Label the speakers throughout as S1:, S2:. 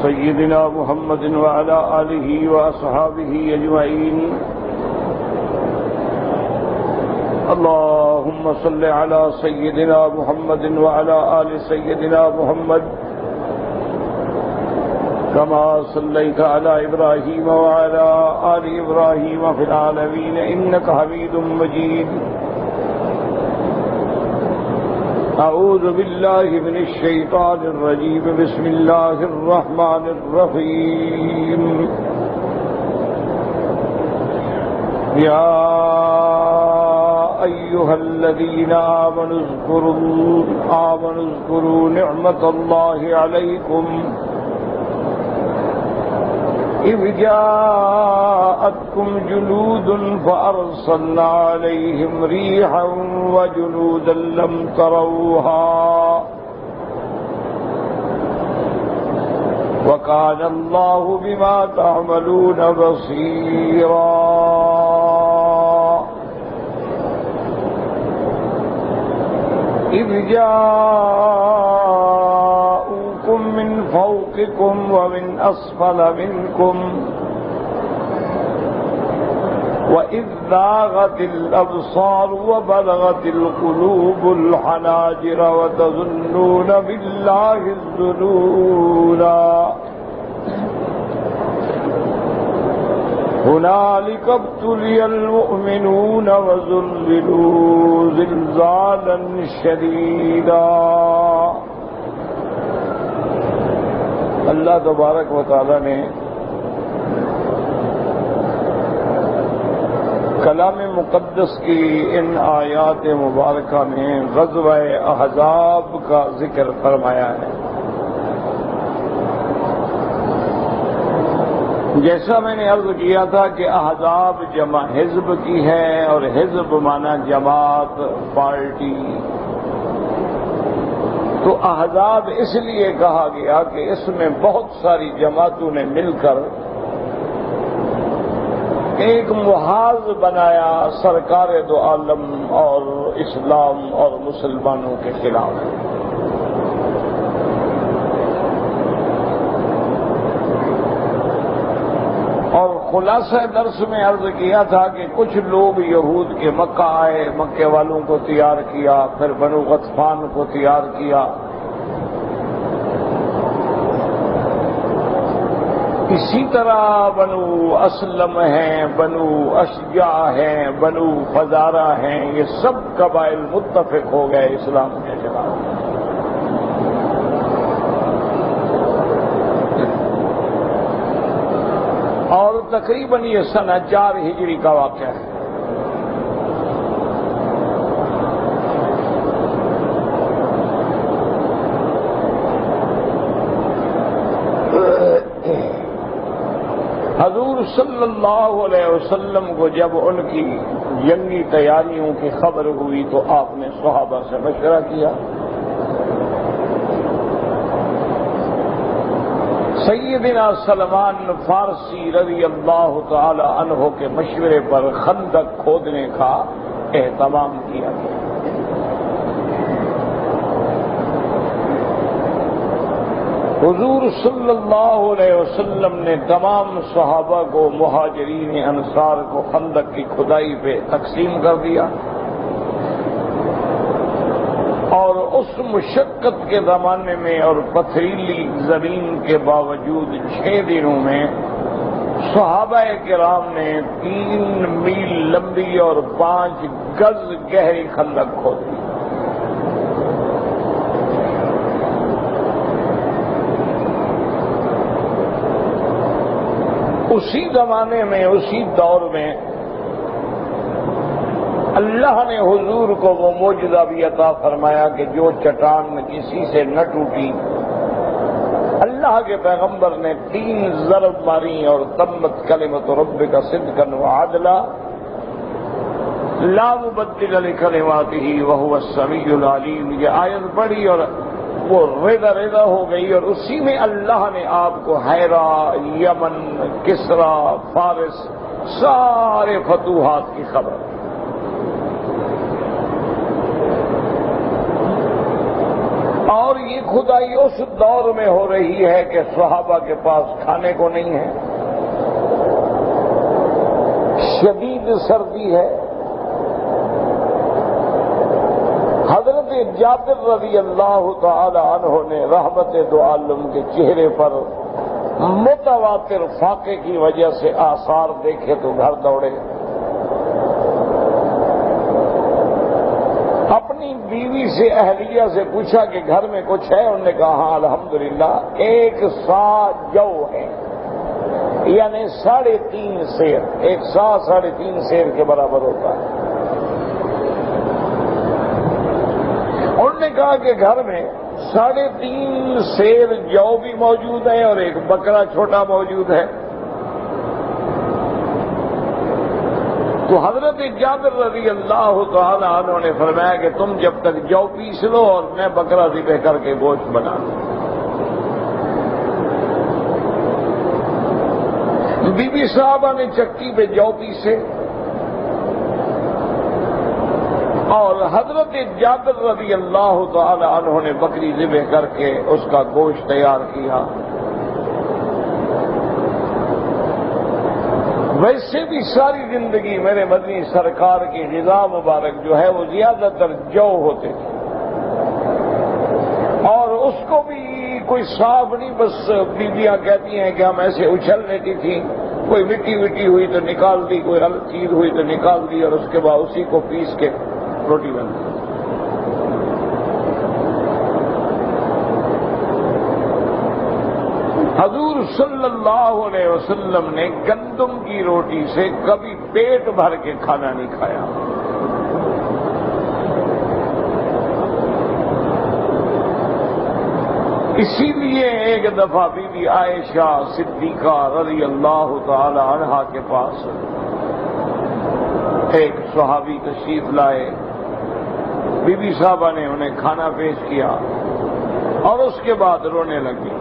S1: سيدنا محمد وعلى آله وأصحابه أجمعين. اللهم صل على سيدنا محمد وعلى آل سيدنا محمد كما صليت على إبراهيم وعلى آل إبراهيم في العالمين إنك حميد مجيد. أعوذ بالله من الشيطان الرجيم. بسم الله الرحمن الرحيم. يا أيها الذين آمنوا اذكروا نعمة الله عليكم إذ جاءتكم جنود فأرسلنا عليهم ريحا وجنودا لم تروها وكان الله بما تعملون بصيرا. إذ جاءوكم من فوقكم ومن أسفل منكم وإذ زاغت الأبصار وبلغت القلوب الحناجر وتظنون بالله الظنونا. هنالك ابتلي المؤمنون وزلزلوا زلزالا شديدا. اللہ تبارک و تعالی نے کلام مقدس کی ان آیات مبارکہ میں غزوہ احزاب کا ذکر فرمایا ہے. جیسا میں نے عرض کیا تھا کہ احزاب جمع حزب کی ہے اور حزب مانا جماعت، پارٹی. تو احزاب اس لیے کہا گیا کہ اس میں بہت ساری جماعتوں نے مل کر ایک محاذ بنایا سرکار دو عالم اور اسلام اور مسلمانوں کے خلاف. اور خلاصہ درس میں عرض کیا تھا کہ کچھ لوگ یہود کے مکہ آئے، مکے والوں کو تیار کیا، پھر بنو غطفان کو تیار کیا. اسی طرح بنو اسلم ہیں، بنو اشجع ہیں، بنو فزارہ ہیں، یہ سب قبائل متفق ہو گئے اسلام کے خلاف. اور تقریباً یہ سنہ 4 ہجری کا واقعہ ہے. حضور صلی اللہ علیہ وسلم کو جب ان کی جنگی تیاریوں کی خبر ہوئی تو آپ نے صحابہ سے مشورہ کیا. سیدنا سلمان فارسی رضی اللہ تعالی عنہ کے مشورے پر خندق کھودنے کا اہتمام کیا گیا. حضور صلی اللہ علیہ وسلم نے تمام صحابہ کو، مہاجرین انصار کو خندق کی کھدائی پہ تقسیم کر دیا. اور اس مشقت کے زمانے میں اور پتھریلی زمین کے باوجود 6 دنوں میں صحابہ کرام نے 3 میل لمبی اور 5 گز گہری خندق کھود دی. اسی زمانے میں، اسی دور میں اللہ نے حضور کو وہ معجزہ بھی عطا فرمایا کہ جو چٹان کسی سے نہ ٹوٹی، اللہ کے پیغمبر نے 3 ضرب ماری اور تمت کلمۃ ربک صدقا وعدلا لا مبدل لکلماتہ وہو السمیع العلیم. یہ آیت پڑھی اور وہ ریزہ ہو گئی، اور اسی میں اللہ نے آپ کو حیرہ، یمن، کسرا، فارس سارے فتوحات کی خبر. اور یہ خدائی اس دور میں ہو رہی ہے کہ صحابہ کے پاس کھانے کو نہیں ہے، شدید سردی ہے۔ حضرت جابر رضی اللہ تعالی عنہ نے رحمت دو عالم کے چہرے پر متواتر فاقے کی وجہ سے آثار دیکھے تو گھر دوڑے۔ اپنی بیوی سے اہلیہ سے پوچھا کہ گھر میں کچھ ہے؟ انہوں نے کہا ہاں الحمدللہ 1 سا جو ہے، یعنی 3.5 سیر، 1 سا 3.5 سیر کے برابر ہوتا ہے۔ انہوں نے کہا کہ گھر میں 3.5 سیر جو بھی موجود ہے اور ایک بکرا چھوٹا موجود ہے۔ تو حضرت جابر رضی اللہ تعالی عنہ نے فرمایا کہ تم جب تک جو پیس لو اور میں بکرا ذبح کر کے گوشت بنا لوں۔ بی بی صاحبہ نے چکی پہ جو پیسے اور حضرت جابر رضی اللہ تعالی عنہ نے بکری ذبح کر کے اس کا گوشت تیار کیا۔ ویسے بھی ساری زندگی میرے مدنی سرکار کی غذا مبارک جو ہے وہ زیادہ تر جو ہوتے تھے، اور اس کو بھی کوئی صاف نہیں، بس بیویاں کہتی ہیں کہ ہم ایسے اچھل لیتی تھیں، کوئی مٹی وٹی ہوئی تو نکال دی، کوئی غلط چیز ہوئی تو نکال دی، اور اس کے بعد اسی کو پیس کے روٹی بن گئی۔ حضور صلی اللہ علیہ وسلم نے گندم کی روٹی سے کبھی پیٹ بھر کے کھانا نہیں کھایا۔ اسی لیے ایک دفعہ بی بی عائشہ صدیقہ رضی اللہ تعالی عنہا کے پاس ایک صحابی تشریف لائے، بی بی صاحبہ نے انہیں کھانا پیش کیا اور اس کے بعد رونے لگی۔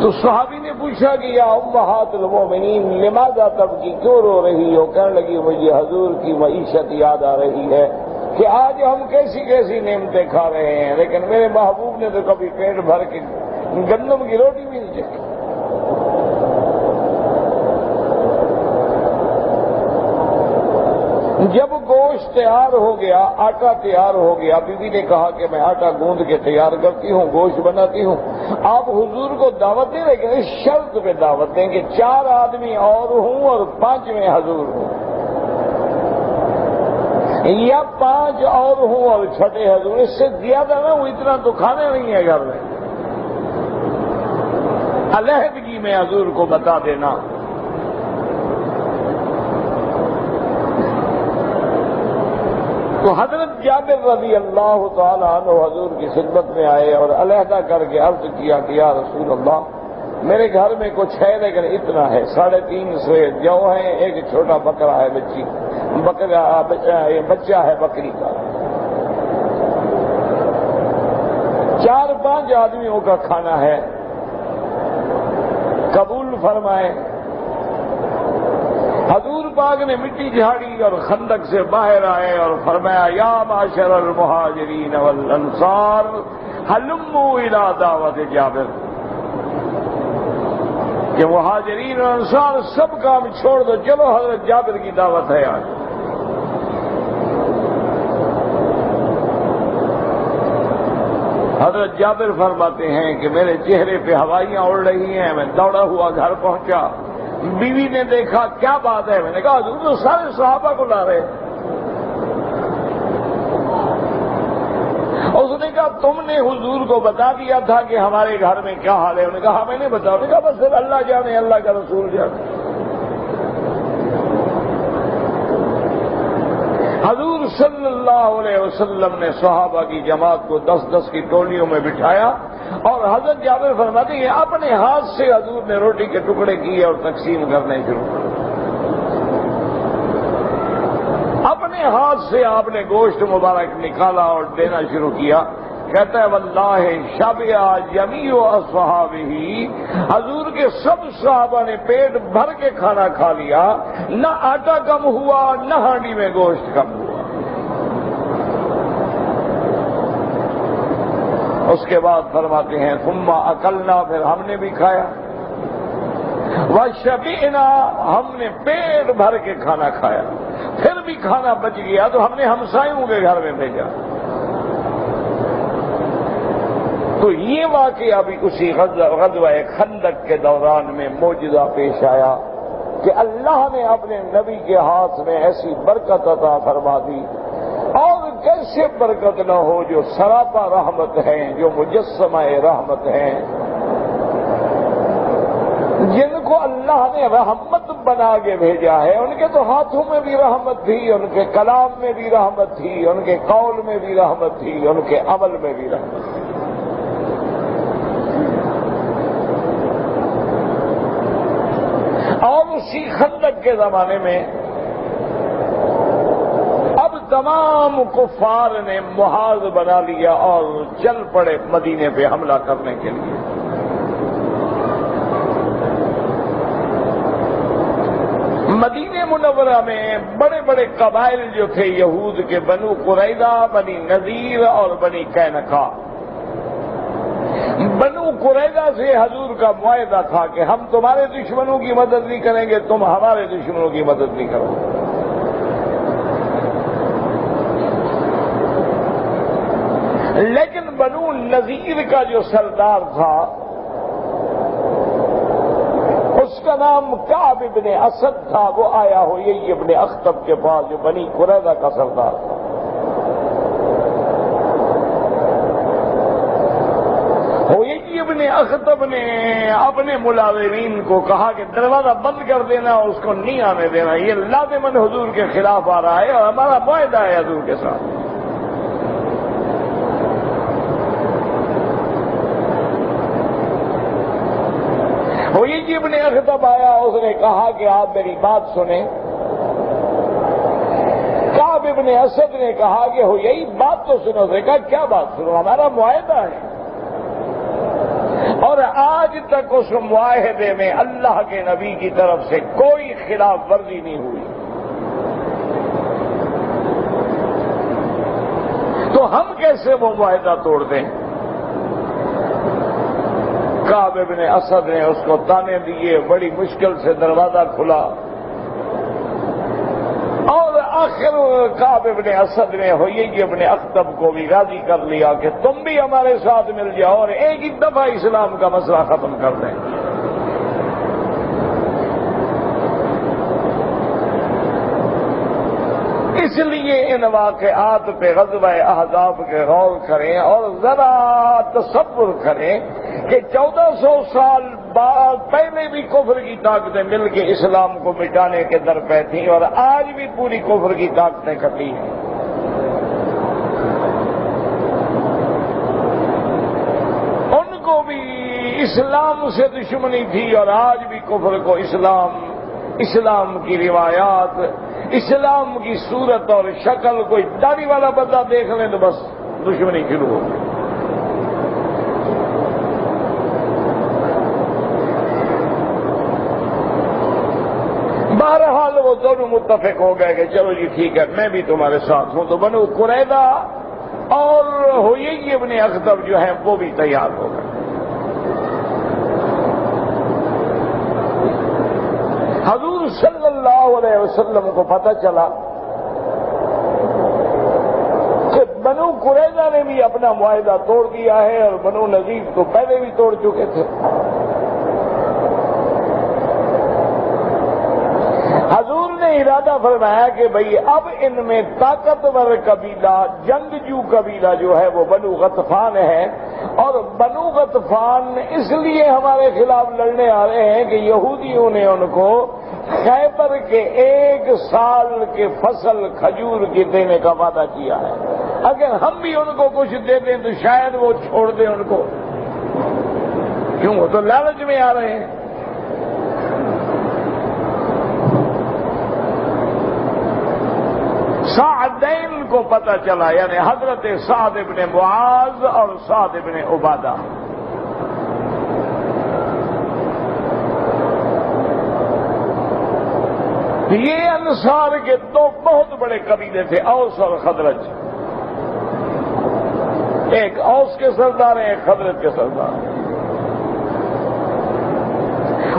S1: تو صحابی نے پوچھا کہ یا امہات المومنین لماذا تبکی، کیوں رو رہی ہو؟ کہنے لگی مجھے حضور کی معیشت یاد آ رہی ہے کہ آج ہم کیسی کیسی نعمتیں کھا رہے ہیں، لیکن میرے محبوب نے تو کبھی پیٹ بھر کے گندم کی روٹی بھی نہیں چکھی۔ جب گوشت تیار ہو گیا، آٹا تیار ہو گیا، بی بی نے کہا کہ میں آٹا گوندھ کے تیار کرتی ہوں، گوشت بناتی ہوں، آپ حضور کو دعوت دیں، لیکن اس شرط پہ دعوت دیں کہ 4 آدمی اور ہوں اور 5ویں حضور ہوں، یا 5 اور ہوں اور 6 حضور، اس سے زیادہ نہ ہوں، اتنا تو کھانے نہیں ہے گھر میں، علیحدگی میں حضور کو بتا دینا۔ تو حضرت جابر رضی اللہ تعالی عنہ حضور کی خدمت میں آئے اور علیحدہ کر کے عرض کیا کہ یا رسول اللہ میرے گھر میں کچھ ہے لیکن اتنا ہے، 3.5 سیر جو ہیں، ایک چھوٹا بکرا ہے، بچہ ہے بکری کا، 4-5 آدمیوں کا کھانا ہے، قبول فرمائیں۔ حضور پاک نے مٹی جھاڑی اور خندق سے باہر آئے اور فرمایا یا معاشر المہاجرین والانصار ہلموا الی دعوت جابر، کہ مہاجرین اور انصار سب کام چھوڑ دو، چلو حضرت جابر کی دعوت ہے آج۔ حضرت جابر فرماتے ہیں کہ میرے چہرے پہ ہوائیاں اڑ رہی ہیں، میں دوڑا ہوا گھر پہنچا، بیوی نے دیکھا کیا بات ہے، میں نے کہا حضور تو سارے صحابہ کو لا رہے۔ اس نے کہا تم نے حضور کو بتا دیا تھا کہ ہمارے گھر میں کیا حال ہے؟ انہوں نے کہا میں نے بتایا۔ انہوں نے کہا بس پھر اللہ جانے، اللہ کا رسول جانے۔ حضور صلی اللہ علیہ وسلم نے صحابہ کی جماعت کو 10-10 کی ٹولیوں میں بٹھایا اور حضرت جابر فرماتے ہیں اپنے ہاتھ سے حضور نے روٹی کے ٹکڑے کیے اور تقسیم کرنے شروع کر، اپنے ہاتھ سے آپ نے گوشت مبارک نکالا اور دینا شروع کیا۔ کہتا ہے واللہ شبع جمیع اصحابہ، حضور کے سب صحابہ نے پیٹ بھر کے کھانا کھا لیا، نہ آٹا کم ہوا نہ ہانڈی میں گوشت کم ہوا۔ اس کے بعد فرماتے ہیں ثم اکلنا، پھر ہم نے بھی کھایا، وشبعنا، ہم نے پیٹ بھر کے کھانا کھایا، پھر بھی کھانا بچ گیا تو ہم نے ہمسایوں کے گھر میں بھیجا۔ تو یہ واقعہ بھی اسی غزوہ خندق کے دوران میں معجزہ پیش آیا کہ اللہ نے اپنے نبی کے ہاتھ میں ایسی برکت عطا فرما دی، اور کیسے برکت نہ ہو، جو سراپا رحمت ہیں، جو مجسمہ رحمت ہیں، جن کو اللہ نے رحمت بنا کے بھیجا ہے، ان کے تو ہاتھوں میں بھی رحمت تھی، ان کے کلام میں بھی رحمت تھی، ان کے قول میں بھی رحمت تھی، ان کے عمل میں بھی رحمت تھی۔ اور اسی خندق کے زمانے میں اب تمام کفار نے محاذ بنا لیا اور چل پڑے مدینے پہ حملہ کرنے کے لیے۔ مدینہ منورہ میں بڑے بڑے قبائل جو تھے یہود کے، بنو قریظہ، بنی نذیر اور بنی قینقاع۔ بنو قریظہ سے حضور کا معاہدہ تھا کہ ہم تمہارے دشمنوں کی مدد نہیں کریں گے، تم ہمارے دشمنوں کی مدد نہیں کرو۔ لیکن بنو نذیر کا جو سردار تھا، اس کا نام کعب ابن اسد تھا، وہ آیا ہوئی ابن اخطب کے پاس جو بنی قریظہ کا سردار تھا۔ ہوئی ابن اخطب نے اپنے ملازمین کو کہا کہ دروازہ بند کر دینا، اس کو نہیں آنے دینا، یہ لازماً حضور کے خلاف آ رہا ہے اور ہمارا معاہدہ ہے حضور کے ساتھ۔ ہوئی ابن اخطب آیا، اس نے کہا کہ آپ میری بات سنیں۔ کعب ابن اسد نے کہا کہ ہو یہی بات تو سنو۔ نے کہا کیا بات سنو؟ ہمارا معاہدہ ہے، اور آج تک اس معاہدے میں اللہ کے نبی کی طرف سے کوئی خلاف ورزی نہیں ہوئی، تو ہم کیسے وہ معاہدہ توڑ دیں؟ کعب ابن اسد نے اس کو تانے دیے، بڑی مشکل سے دروازہ کھلا، اور آخر کعب ابن اسد نے ہوئی ابن اخطب کو بھی راضی کر لیا کہ تم بھی ہمارے ساتھ مل جاؤ اور ایک ہی دفعہ اسلام کا مسئلہ ختم کر دیں۔ اس لیے ان واقعات پہ غزوہ احزاب کے غور کریں اور ذرا تصور کریں کہ 1400 سال بعد پہلے بھی کفر کی طاقتیں مل کے اسلام کو مٹانے کے در پہ تھیں، اور آج بھی پوری کفر کی طاقتیں کٹی ہیں۔ ان کو بھی اسلام سے دشمنی تھی، اور آج بھی کفر کو اسلام کی روایات، اسلام کی صورت اور شکل، کوئی داڑھی والا بندہ دیکھ لیں تو بس دشمنی شروع ہو گئی۔ بہرحال وہ دونوں متفق ہو گئے کہ چلو جی ٹھیک ہے، میں بھی تمہارے ساتھ ہوں۔ تو بنو قریظہ اور ہوئی ابن اخطب جو ہیں وہ بھی تیار ہو گئے۔ حضور صلی اللہ علیہ وسلم کو پتہ چلا کہ بنو قریظہ نے بھی اپنا معاہدہ توڑ دیا ہے، اور بنو نذیر تو پہلے بھی توڑ چکے تھے۔ حضور نے ارادہ فرمایا کہ بھئی اب ان میں طاقتور قبیلہ، جنگجو قبیلہ جو ہے وہ بنو غطفان ہے، اور بنو غطفان اس لیے ہمارے خلاف لڑنے آ رہے ہیں کہ یہودیوں نے ان کو خیبر کے 1 سال کے فصل کھجور کی دینے کا وعدہ کیا ہے، اگر ہم بھی ان کو کچھ دے دیں تو شاید وہ چھوڑ دیں ان کو، کیوں؟ وہ تو لالچ میں آ رہے ہیں۔ سعدین کو پتہ چلا، یعنی حضرت سعد ابن معاذ اور سعد ابن عبادہ، یہ انصار کے 2 بہت بڑے قبیلے تھے، اوس اور خزرج۔ ایک اوس کے سردار ہیں، ایک خزرج کے سردار ہیں۔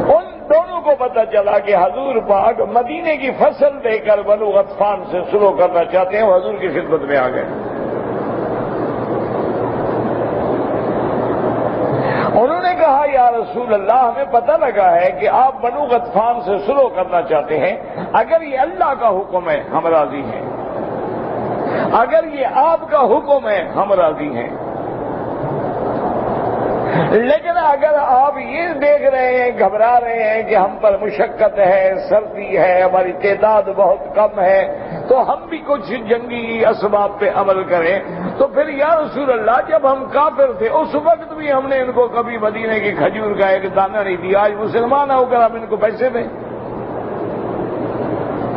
S1: ان دونوں کو پتہ چلا کہ حضور پاک مدینے کی فصل دے کر بنو غطفان سے شروع کرنا چاہتے ہیں، وہ حضور کی خدمت میں آ گئے۔ انہوں نے کہا یا رسول اللہ، ہمیں پتہ لگا ہے کہ آپ بنو غطفان سے شروع کرنا چاہتے ہیں، اگر یہ اللہ کا حکم ہے ہم راضی ہیں، اگر یہ آپ کا حکم ہے ہم راضی ہیں، لیکن اگر آپ یہ دیکھ رہے ہیں، گھبرا رہے ہیں کہ ہم پر مشقت ہے، سردی ہے، ہماری تعداد بہت کم ہے، تو ہم بھی کچھ جنگی اسباب پہ عمل کریں، تو پھر یا رسول اللہ جب ہم کافر تھے اس وقت بھی ہم نے ان کو کبھی مدینے کی کھجور کا ایک دانہ نہیں دیا، آج مسلمان ہو کر ہم ان کو پیسے دیں،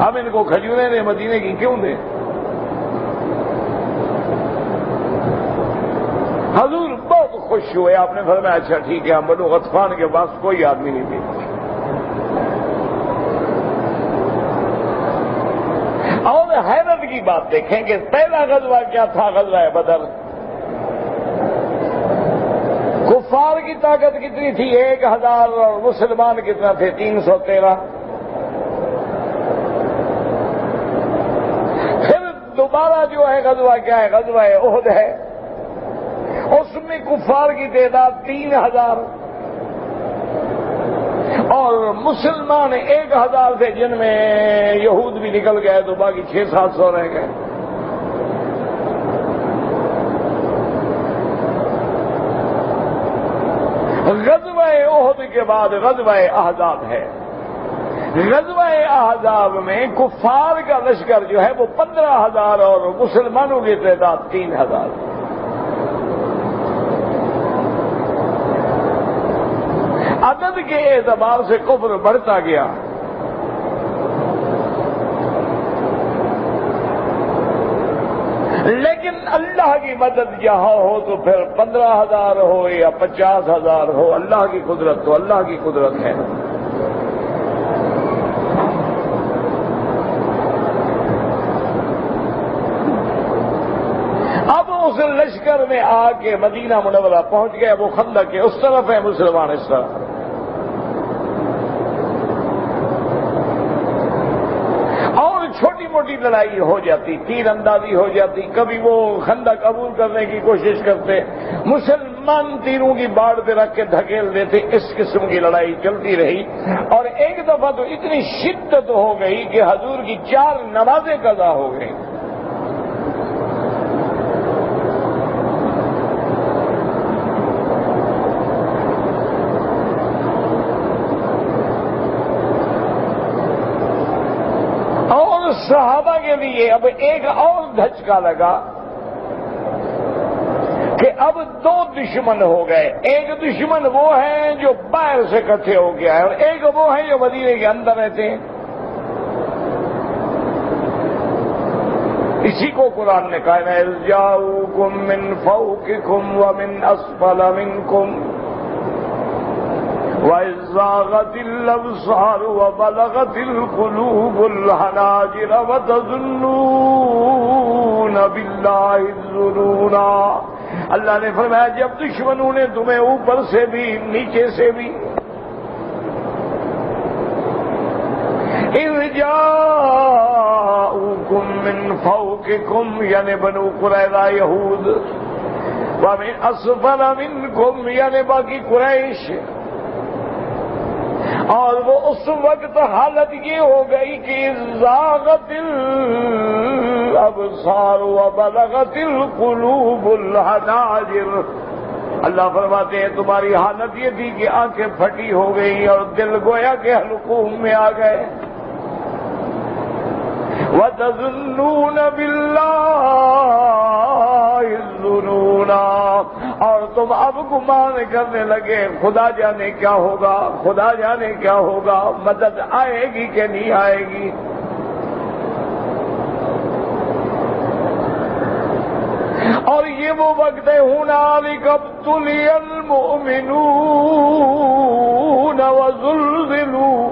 S1: ہم ان کو کھجوریں دیں، مدینے کی کیوں دیں؟ حضور بہت خوش ہوئے، آپ نے فرمایا اچھا ٹھیک ہے، ہم بنو غطفان کے پاس کوئی آدمی نہیں دیتا۔ اور حیرت کی بات دیکھیں کہ پہلا غزوہ کیا تھا؟ غزوہ بدر۔ کفار کی طاقت کتنی تھی؟ 1000، اور مسلمان کتنا تھے؟ 313۔ پھر دوبارہ جو ہے غزوہ کیا ہے؟ غزوہ احد ہے، اس میں کفار کی تعداد 3000 اور مسلمان 1000 تھے، جن میں یہود بھی نکل گئے تو باقی 600-700 رہ گئے۔ غزوہ احد کے بعد غزوہ احزاب ہے۔ غزوہ احزاب میں کفار کا لشکر جو ہے وہ 15000 اور مسلمانوں کی تعداد 3000۔ عدد کے اعتبار سے کفر بڑھتا گیا، لیکن اللہ کی مدد جہاں ہو تو پھر 15000 ہو یا 50000 ہو، اللہ کی قدرت تو اللہ کی قدرت ہے۔ اب اس لشکر میں آ کے مدینہ منورہ پہنچ گئے، وہ خندق کے اس طرف ہے، مسلمان اس طرف۔ چھوٹی موٹی لڑائی ہو جاتی، تیر اندازی ہو جاتی، کبھی وہ خندق عبور کرنے کی کوشش کرتے، مسلمان تیروں کی باڑ پہ رکھ کے دھکیل دیتے، اس قسم کی لڑائی چلتی رہی۔ اور ایک دفعہ تو اتنی شدت ہو گئی کہ حضور کی 4 نمازیں قضا ہو گئی۔ صحابہ کے لیے اب ایک اور دھچکا لگا کہ اب 2 دشمن ہو گئے، ایک دشمن وہ ہیں جو باہر سے اکٹھے ہو گیا ہے، اور ایک وہ ہیں جو مدینے کے اندر رہتے ہیں۔ اسی کو قرآن نے کہا ہے اذ جاؤکم من فوقکم ومن اسفل منکم وَإِذْ زَاغَتِ الْأَبْصَارُ وَبَلَغَتِ الْقُلُوبُ الْحَنَاجِرَ وَتَظُنُّونَ بِاللَّهِ الظُّنُونَا۔ اللہ نے فرمایا جب دشمنوں نے تمہیں اوپر سے بھی نیچے سے بھی، اِذْ جَاءُوكُم مِّن فَوْقِكُمْ یعنی بنو قریظہ یہود، وَمِنْ أَسْفَلَ مِنْكُمْ یعنی باقی قریش، اور وہ اس وقت حالت یہ ہو گئی کہ زاغت الابصار وبلغت القلوب الحناجر۔ اللہ فرماتے ہیں تمہاری حالت یہ تھی کہ آنکھیں پھٹی ہو گئی اور دل گویا کے حلقوم میں آ گئے۔ وَتَظُنُّونَ بِاللَّهِ الظُّنُونَا، اور تم اب گمان کرنے لگے خدا جانے کیا ہوگا، خدا جانے کیا ہوگا، مدد آئے گی کہ نہیں آئے گی۔ اور یہ وہ وقت ہے هُنَالِكَ ابْتُلِيَ الْمُؤْمِنُونَ وَزُلْزِلُوا،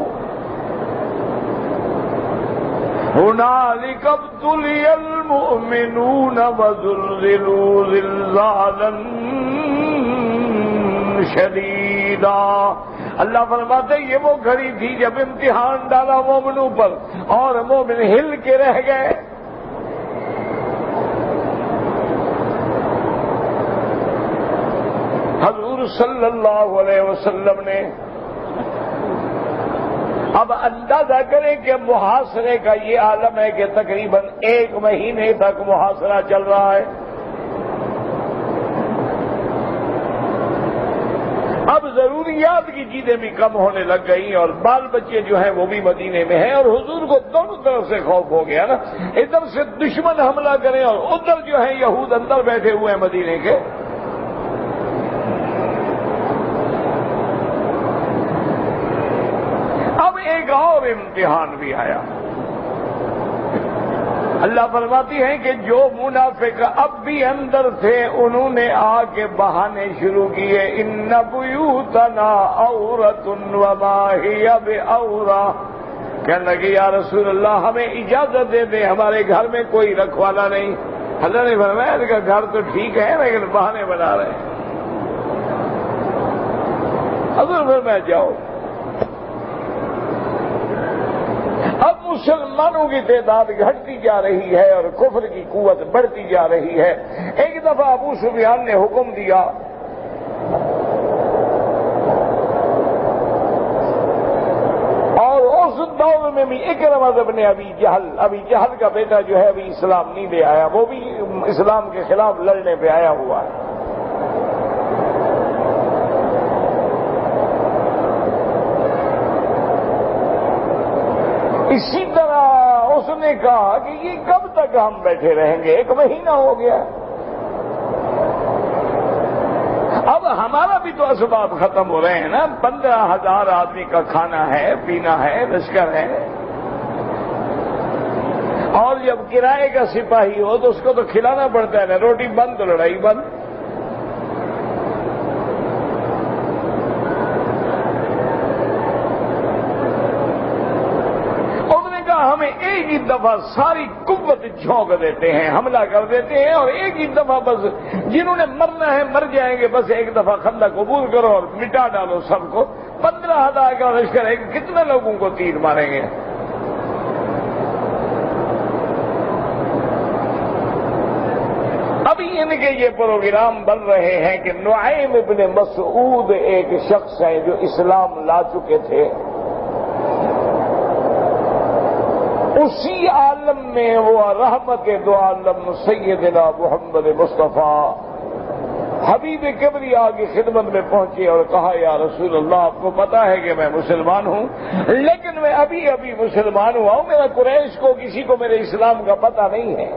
S1: هنالك ابتلي المؤمنون وزلزلوا زلزالا شدیدا. اللہ فرماتے یہ وہ گھڑی تھی جب امتحان ڈالا مومنوں پر اور مومن ہل کے رہ گئے. حضور صلی اللہ علیہ وسلم نے اب اندازہ کریں کہ محاصرے کا یہ عالم ہے کہ تقریباً 1 مہینے تک محاصرہ چل رہا ہے. اب ضروریات کی چیزیں بھی کم ہونے لگ گئی اور بال بچے جو ہیں وہ بھی مدینے میں ہیں اور حضور کو دونوں طرف سے خوف ہو گیا نا. ادھر سے دشمن حملہ کریں اور ادھر جو ہے یہود اندر بیٹھے ہوئے ہیں مدینے کے. ایک اور امتحان بھی آیا. اللہ فرماتی ہیں کہ جو منافق اب بھی اندر تھے انہوں نے آ کے بہانے شروع کیے. ان بیوتنا عورۃ وما ہی بعورۃ. کہنے لگے یا رسول اللہ ہمیں اجازت دے دیں, ہمارے گھر میں کوئی رکھوالا نہیں. اللہ نے فرمایا ان کا گھر تو ٹھیک ہے لیکن بہانے بنا رہے ہیں. حضور فرمایا جاؤ. اب مسلمانوں کی تعداد گھٹتی جا رہی ہے اور کفر کی قوت بڑھتی جا رہی ہے. ایک دفعہ ابو سفیان نے حکم دیا اور اس دور میں بھی اکرمہ ابن ابی جہل کا بیٹا جو ہے ابھی اسلام نہیں لے آیا, وہ بھی اسلام کے خلاف لڑنے پہ آیا ہوا ہے. اسی طرح اس نے کہا کہ یہ کب تک ہم بیٹھے رہیں گے, 1 مہینہ ہو گیا. اب ہمارا بھی تو اسباب ختم ہو رہے ہیں نا. 15,000 آدمی کا کھانا ہے, پینا ہے, لشکر ہے. اور جب کرائے کا سپاہی ہو تو اس کو تو کھلانا پڑتا ہے نا. روٹی بند تو لڑائی بند. ہمیں ایک ہی دفعہ ساری قوت جھونک دیتے ہیں, حملہ کر دیتے ہیں اور ایک ہی دفعہ بس جنہوں نے مرنا ہے مر جائیں گے. بس ایک دفعہ خندق قبول کرو اور مٹا ڈالو سب کو. 15,000 کا لشکر ہے, کتنے لوگوں کو تیر ماریں گے. ابھی ان کے یہ پروگرام بن رہے ہیں کہ نعیم ابن مسعود ایک شخص ہیں جو اسلام لا چکے تھے. اسی عالم میں وہ رحمت دو عالم سیدنا محمد مصطفیٰ حبیب کبریا کی خدمت میں پہنچے اور کہا یا رسول اللہ آپ کو پتا ہے کہ میں مسلمان ہوں لیکن میں ابھی مسلمان ہوا ہوں. میرا قریش کو کسی کو میرے اسلام کا پتہ نہیں ہے.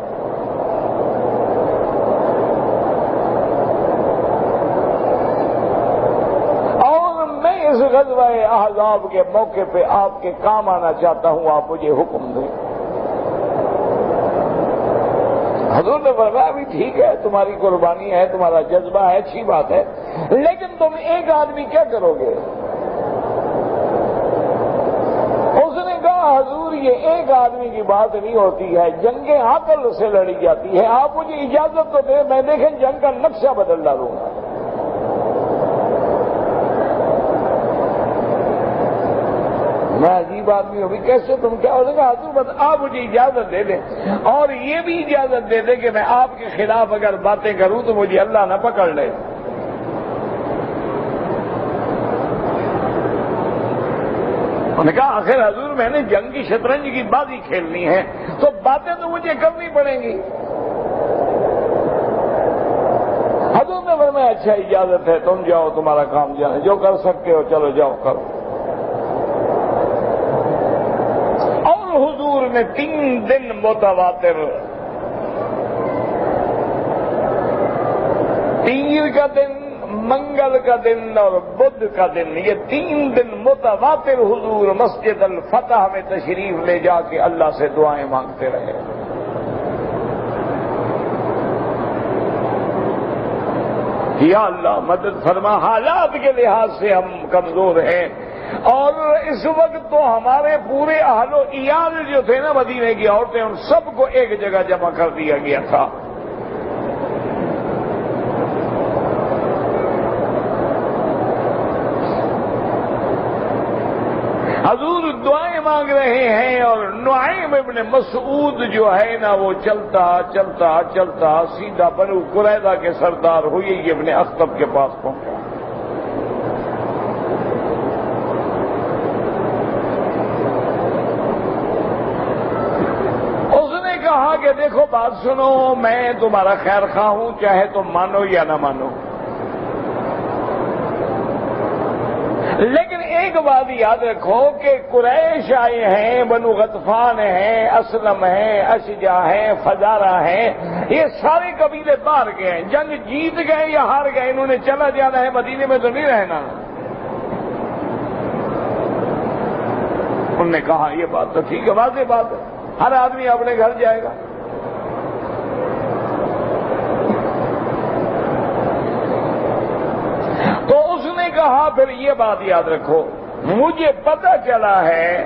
S1: اس غزوہ احزاب کے موقع پہ آپ کے کام آنا چاہتا ہوں, آپ مجھے حکم دیں. حضور نے فرمایا بھی ٹھیک ہے, تمہاری قربانی ہے, تمہارا جذبہ ہے, اچھی بات ہے, لیکن تم ایک آدمی کیا کرو گے؟ اس نے کہا حضور یہ ایک آدمی کی بات نہیں ہوتی ہے, جنگیں عقل سے لڑی جاتی ہے. آپ مجھے اجازت تو دیں, میں دیکھیں جنگ کا نقشہ بدل ڈالوں گا. میں عجیب آدمی ہوں, کیسے تم کیا ہو گا؟ حضور بس آپ مجھے اجازت دے دیں اور یہ بھی اجازت دے دیں کہ میں آپ کے خلاف اگر باتیں کروں تو مجھے اللہ نہ پکڑ لے. انہوں نے کہا آخر حضور میں نے جنگ کی شطرنج کی بازی کھیلنی ہے تو باتیں تو مجھے کرنی پڑیں گی. حضور نے فرمایا اچھا اجازت ہے, تم جاؤ, تمہارا کام جانے, جو کر سکتے ہو چلو جاؤ کرو. حضور نے 3 دن متواتر, پیر کا دن, منگل کا دن اور بدھ کا دن, یہ 3 دن متواتر حضور مسجد الفتح میں تشریف لے جا کے اللہ سے دعائیں مانگتے رہے. یا اللہ مدد فرما, حالات کے لحاظ سے ہم کمزور ہیں اور اس وقت تو ہمارے پورے اہل و عیال جو تھے نا مدینے کی عورتیں، ان سب کو ایک جگہ جمع کر دیا گیا تھا۔ حضور دعائیں مانگ رہے ہیں، اور نعیم ابن مسعود جو ہے نا وہ چلتا چلتا چلتا سیدھا بنو قریظہ کے سردار ہوئی ابن اخطب کے پاس پہنچا۔ اس نے کہا کہ دیکھو بات سنو، میں تمہارا خیر خواہ ہوں، چاہے تم مانو یا نہ مانو، لیکن ایک بات یاد رکھو کہ قریش آئے ہیں، بنو غطفان ہیں، اسلم ہیں، اشجع ہیں، فزارہ ہیں، یہ سارے قبیلے باہر گئے ہیں، جنگ جیت گئے یا ہار گئے، انہوں نے چلا جانا ہے، مدینے میں تو نہیں رہنا۔ انہوں نے کہا یہ بات تو ٹھیک ہے، واضح بات ہے، ہر آدمی اپنے گھر جائے گا۔ تو اس نے کہا پھر یہ بات یاد رکھو، مجھے پتہ چلا ہے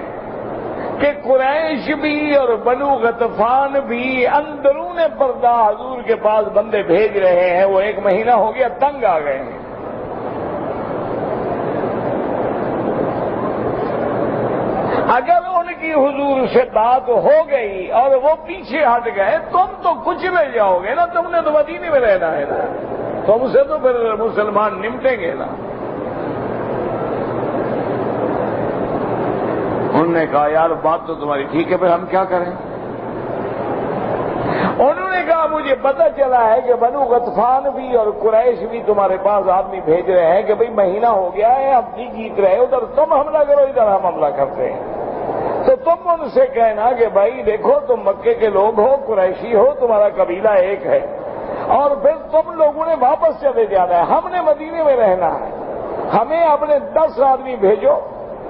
S1: کہ قریش بھی اور بنو غطفان بھی اندرون پردہ حضور کے پاس بندے بھیج رہے ہیں، وہ 1 مہینہ ہو گیا تنگ آ گئے ہیں۔ اگر ان کی حضور سے بات ہو گئی اور وہ پیچھے ہٹ گئے، تم تو کچھ رہ جاؤ گے نا، تم نے تو مدینے میں رہنا ہے نا، تم سے تو پھر مسلمان نمٹیں گے نا۔ انہوں نے کہا یار بات تو تمہاری ٹھیک ہے، پھر ہم کیا کریں؟ انہوں نے کہا مجھے پتہ چلا ہے کہ بنو غطفان بھی اور قریش بھی تمہارے پاس آدمی بھیج رہے ہیں کہ بھئی مہینہ ہو گیا ہے، ہم نہیں جیت رہے، ادھر تم حملہ کرو، ادھر ہم حملہ کرتے ہیں۔ تو تم ان سے کہنا کہ بھائی دیکھو تم مکے کے لوگ ہو، قریشی ہو، تمہارا قبیلہ ایک ہے، اور پھر تم لوگوں نے واپس چلے جانا ہے، ہم نے مدینے میں رہنا ہے، ہمیں اپنے 10 آدمی بھیجو،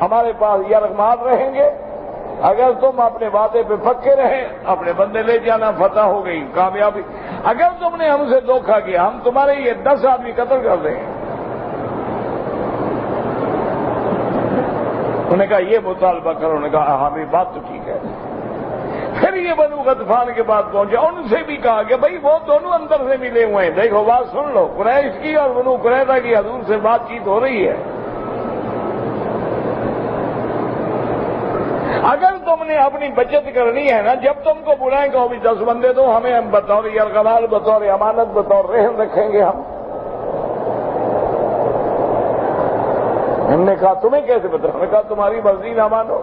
S1: ہمارے پاس یرغمال رہیں گے، اگر تم اپنے وعدے پہ پکے رہے اپنے بندے لے جانا، فتح ہو گئی، کامیابی۔ اگر تم نے ہم سے دھوکہ کیا، ہم تمہارے یہ 10 آدمی قتل کر دیں گے۔ انہوں نے کہا یہ مطالبہ کرو، انہوں نے کہا ہاں بھی بات تو ٹھیک ہے۔ پھر یہ بنو غطفان کے بعد پہنچے، ان سے بھی کہا کہ بھائی وہ دونوں اندر سے ملے ہوئے ہیں، دیکھو بات سن لو، قریش کی اور بنو قریظہ کی حضور سے بات چیت ہو رہی ہے، اگر تم نے اپنی بچت کرنی ہے نا، جب تم کو بلائیں گے وہ بھی 10 بندے دو، ہمیں ہم بطور یرغمال، بطور امانت، بطور رہن رکھیں گے ہم۔ ہم نے کہا تمہیں کیسے بتا؟ ہم نے کہا تمہاری مرضی نہ مانو،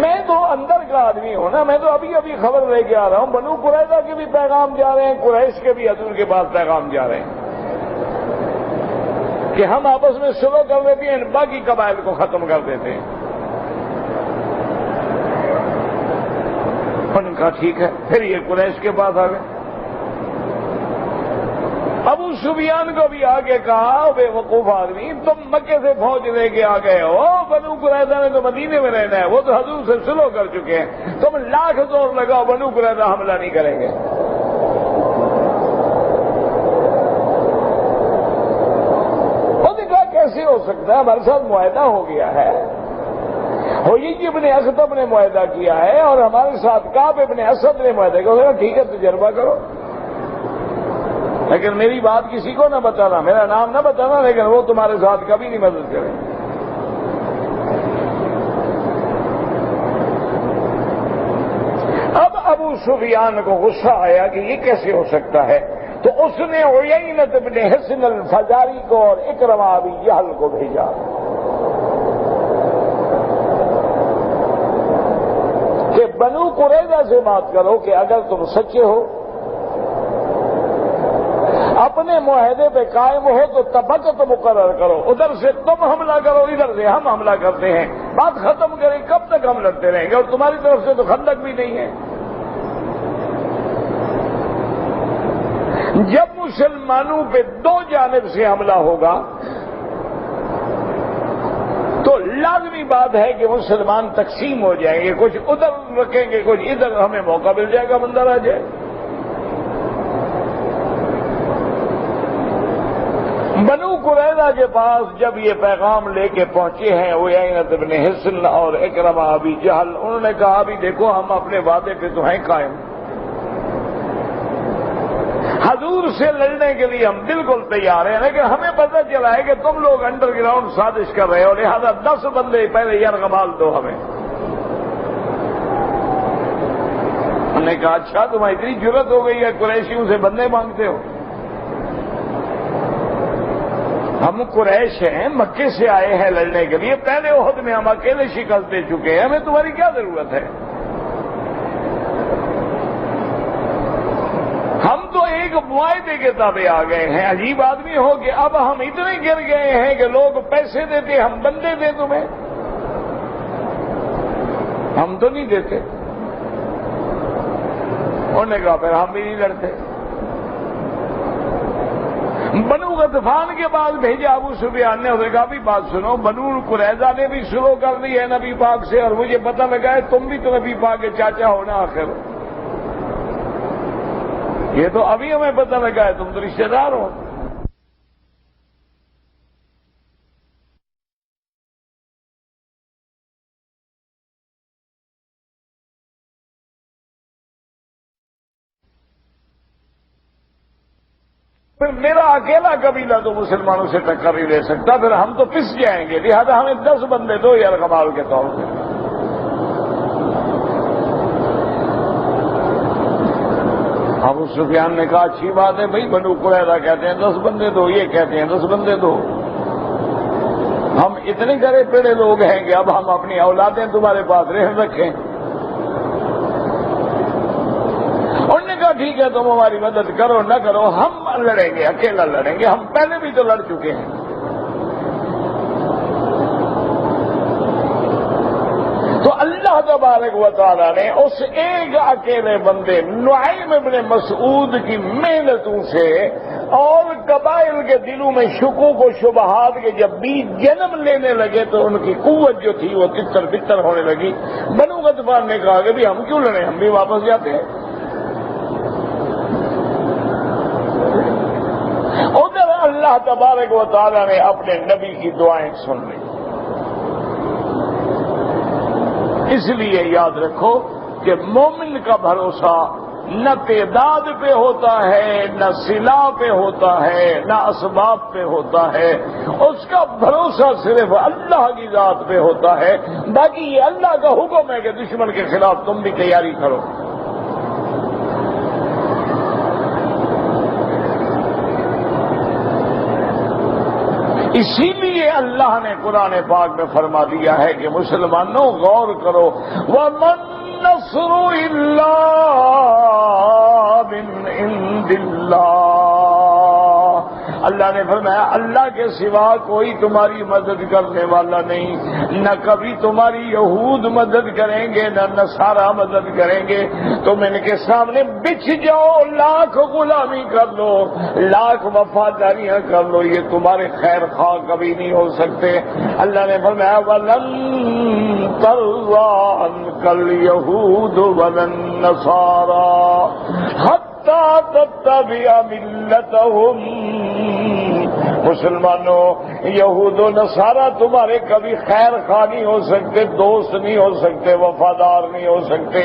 S1: میں تو اندر کا آدمی ہوں نا، میں تو ابھی ابھی خبر لے کے آ رہا ہوں، بنو قریظہ کے بھی پیغام جا رہے ہیں، قریش کے بھی حضور کے پاس پیغام جا رہے ہیں کہ ہم آپس میں صلح کر دیتے ہیں، باقی قبائل کو ختم کر دیتے ہیں۔ انہوں نے کہا ٹھیک ہے، پھر یہ قریش کے پاس آ گئے۔ ابو سفیان کو بھی آگے کہا بے وقوف آدمی، تم مکے سے فوج لے کے آ گئے ہو، بنو قریظہ نے تو مدینے میں رہنا ہے، وہ تو حضور سے صلح کر چکے ہیں، تم لاکھ زور لگاؤ بنو قریظہ حملہ نہیں کریں گے۔ کیسے ہو سکتا ہے؟ ہمارے ساتھ معاہدہ ہو گیا ہے، ہوئی ابن اخطب نے معاہدہ کیا ہے اور ہمارے ساتھ کعب ابن اسد نے معاہدہ کیا، ٹھیک ہے تجربہ کرو، لیکن میری بات کسی کو نہ بتانا، میرا نام نہ بتانا، لیکن وہ تمہارے ساتھ کبھی نہیں مدد کرے۔ اب ابو سفیان کو غصہ آیا کہ یہ کیسے ہو سکتا ہے، تو اس نے عیینۃ بن حصن الفزاری کو اور اکرمہ ابی جہل کو بھیجا کہ بنو قریظہ سے بات کرو کہ اگر تم سچے ہو، اپنے معاہدے پہ قائم ہو تو طبقت مقرر کرو، ادھر سے تم حملہ کرو، ادھر سے ہم حملہ کرتے ہیں، بات ختم کریں، کب تک ہم لڑتے رہیں گے، اور تمہاری طرف سے تو خندق بھی نہیں ہے۔ جب مسلمانوں پہ 2 جانب سے حملہ ہوگا تو لازمی بات ہے کہ مسلمان تقسیم ہو جائیں گے، کچھ ادھر رکھیں گے، کچھ ادھر، ہمیں موقع مل جائے گا بندر آ جائے۔ بنو قریظہ کے پاس جب یہ پیغام لے کے پہنچے ہیں عیینہ بن حصن اور اکرمہ ابی جہل، انہوں نے کہا ابھی دیکھو ہم اپنے وعدے پہ تو ہیں قائم، حضور سے لڑنے کے لیے ہم بالکل تیار ہیں، لیکن ہمیں پتہ چلا ہے کہ تم لوگ انڈر گراؤنڈ سازش کر رہے ہو، لہذا 10 بندے پہلے یرغمال دو ہمیں۔ انہوں نے کہا اچھا تمہیں اتنی جرت ہو گئی ہے قریشیوں سے بندے مانگتے ہو؟ ہم قریش ہیں، مکے سے آئے ہیں لڑنے کے لیے، پہلے احد میں ہم اکیلے شکست دے چکے ہیں، ہمیں تمہاری کیا ضرورت ہے؟ ہم تو ایک معاہدے کے تابع آ گئے ہیں، عجیب آدمی ہو کہ اب ہم اتنے گر گئے ہیں کہ لوگ پیسے دیتے ہم بندے دیں تمہیں؟ ہم تو نہیں دیتے۔ انہوں نے کہا پھر ہم بھی نہیں لڑتے۔ بنو غطفان کے بعد بھیجا ابو سفیان نے، انہوں نے کہا بھی بات سنو، بنو قریظہ نے بھی شروع کر دی ہے نبی پاک سے، اور مجھے پتہ لگا ہے تم بھی تو نبی پاک کے چاچا ہو نا آخر، یہ تو ابھی ہمیں پتہ لگا ہے تم تو رشتہ دار ہو۔ پھر میرا اکیلا قبیلہ تو مسلمانوں سے ٹکر نہیں لے سکتا، پھر ہم تو پس جائیں گے، لہذا ہمیں 10 بندے دو یرغمال کے طور پہ۔ ابو سفیان نے کہا اچھی بات ہے بھائی، بنو قریظہ کہتے ہیں 10 بندے دو، یہ کہتے ہیں 10 بندے دو، ہم اتنے گرے پیڑے لوگ ہیں کہ اب ہم اپنی اولادیں تمہارے پاس رہن رکھیں۔ انہوں نے کہا ٹھیک ہے تم ہماری مدد کرو نہ کرو، ہم لڑیں گے، اکیلا لڑیں گے، ہم پہلے بھی تو لڑ چکے ہیں۔ تو اللہ تبارک و تعالیٰ نے اس ایک اکیلے بندے نعیم ابن مسعود کی محنتوں سے اور قبائل کے دلوں میں شکوک و شبہات کے جب بیج جنم لینے لگے تو ان کی قوت جو تھی وہ تتر بتر ہونے لگی۔ بنو غطفان نے کہا کہ بھی ہم کیوں لڑیں، ہم بھی واپس جاتے ہیں۔ ادھر اللہ تبارک و تعالیٰ نے اپنے نبی کی دعائیں سن لی۔ اس لیے یاد رکھو کہ مومن کا بھروسہ نہ تعداد پہ ہوتا ہے، نہ سلاح پہ ہوتا ہے، نہ اسباب پہ ہوتا ہے، اس کا بھروسہ صرف اللہ کی ذات پہ ہوتا ہے۔ باقی یہ اللہ کا حکم ہے کہ دشمن کے خلاف تم بھی تیاری کرو۔ اسی لیے اللہ نے قرآن پاک میں فرما دیا ہے کہ مسلمانوں غور کرو، وَمَن نَّصْرُ إِلَّا مِنْ عِندِ اللَّهِ، اللہ نے فرمایا اللہ کے سوا کوئی تمہاری مدد کرنے والا نہیں، نہ کبھی تمہاری یہود مدد کریں گے نہ نصارہ مدد کریں گے۔ تم ان کے سامنے بچھ جاؤ، لاکھ غلامی کر لو، لاکھ وفاداریاں کر لو، یہ تمہارے خیر خواہ کبھی نہیں ہو سکتے۔ اللہ نے فرمایا وَلَن تَرْضَىٰ عَنكَ الْيَهُودُ وَلَا النَّصَارَىٰ حَتَّىٰ تَتَّبِعَ مِلَّتَهُمْ، مسلمانوں یہود و نصارہ تمہارے کبھی خیر خواہ نہیں ہو سکتے، دوست نہیں ہو سکتے، وفادار نہیں ہو سکتے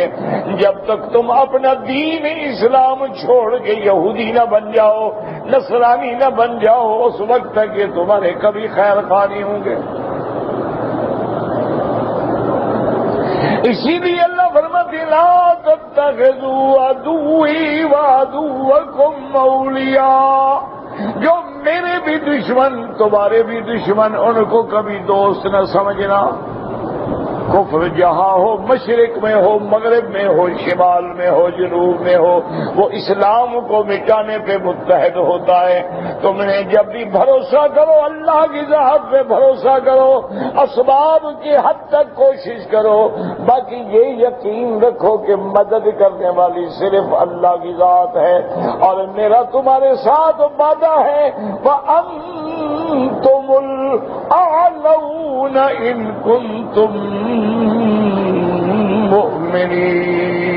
S1: جب تک تم اپنا دین اسلام چھوڑ کے یہودی نہ بن جاؤ، نصرانی نہ بن جاؤ، اس وقت تک یہ تمہارے کبھی خیر خواہ نہیں ہوں گے۔ اسی لیے اللہ فرماتے ہیں لا تتخذوا عدوی وعدوکم اولیاء، جو میرے بھی دشمن تمہارے بھی دشمن، ان کو کبھی دوست نہ سمجھنا۔ کفر جہاں ہو، مشرق میں ہو، مغرب میں ہو، شمال میں ہو، جنوب میں ہو، وہ اسلام کو مٹانے پہ متحد ہوتا ہے۔ تم نے جب بھی بھروسہ کرو اللہ کی ذات پہ بھروسہ کرو، اسباب کی حد تک کوشش کرو، باقی یہ یقین رکھو کہ مدد کرنے والی صرف اللہ کی ذات ہے، اور میرا تمہارے ساتھ وعدہ ہے وَأَنْتُمُ الْأَعْلَوْنَ إِن كُنتُم مُؤْمِنِينَ،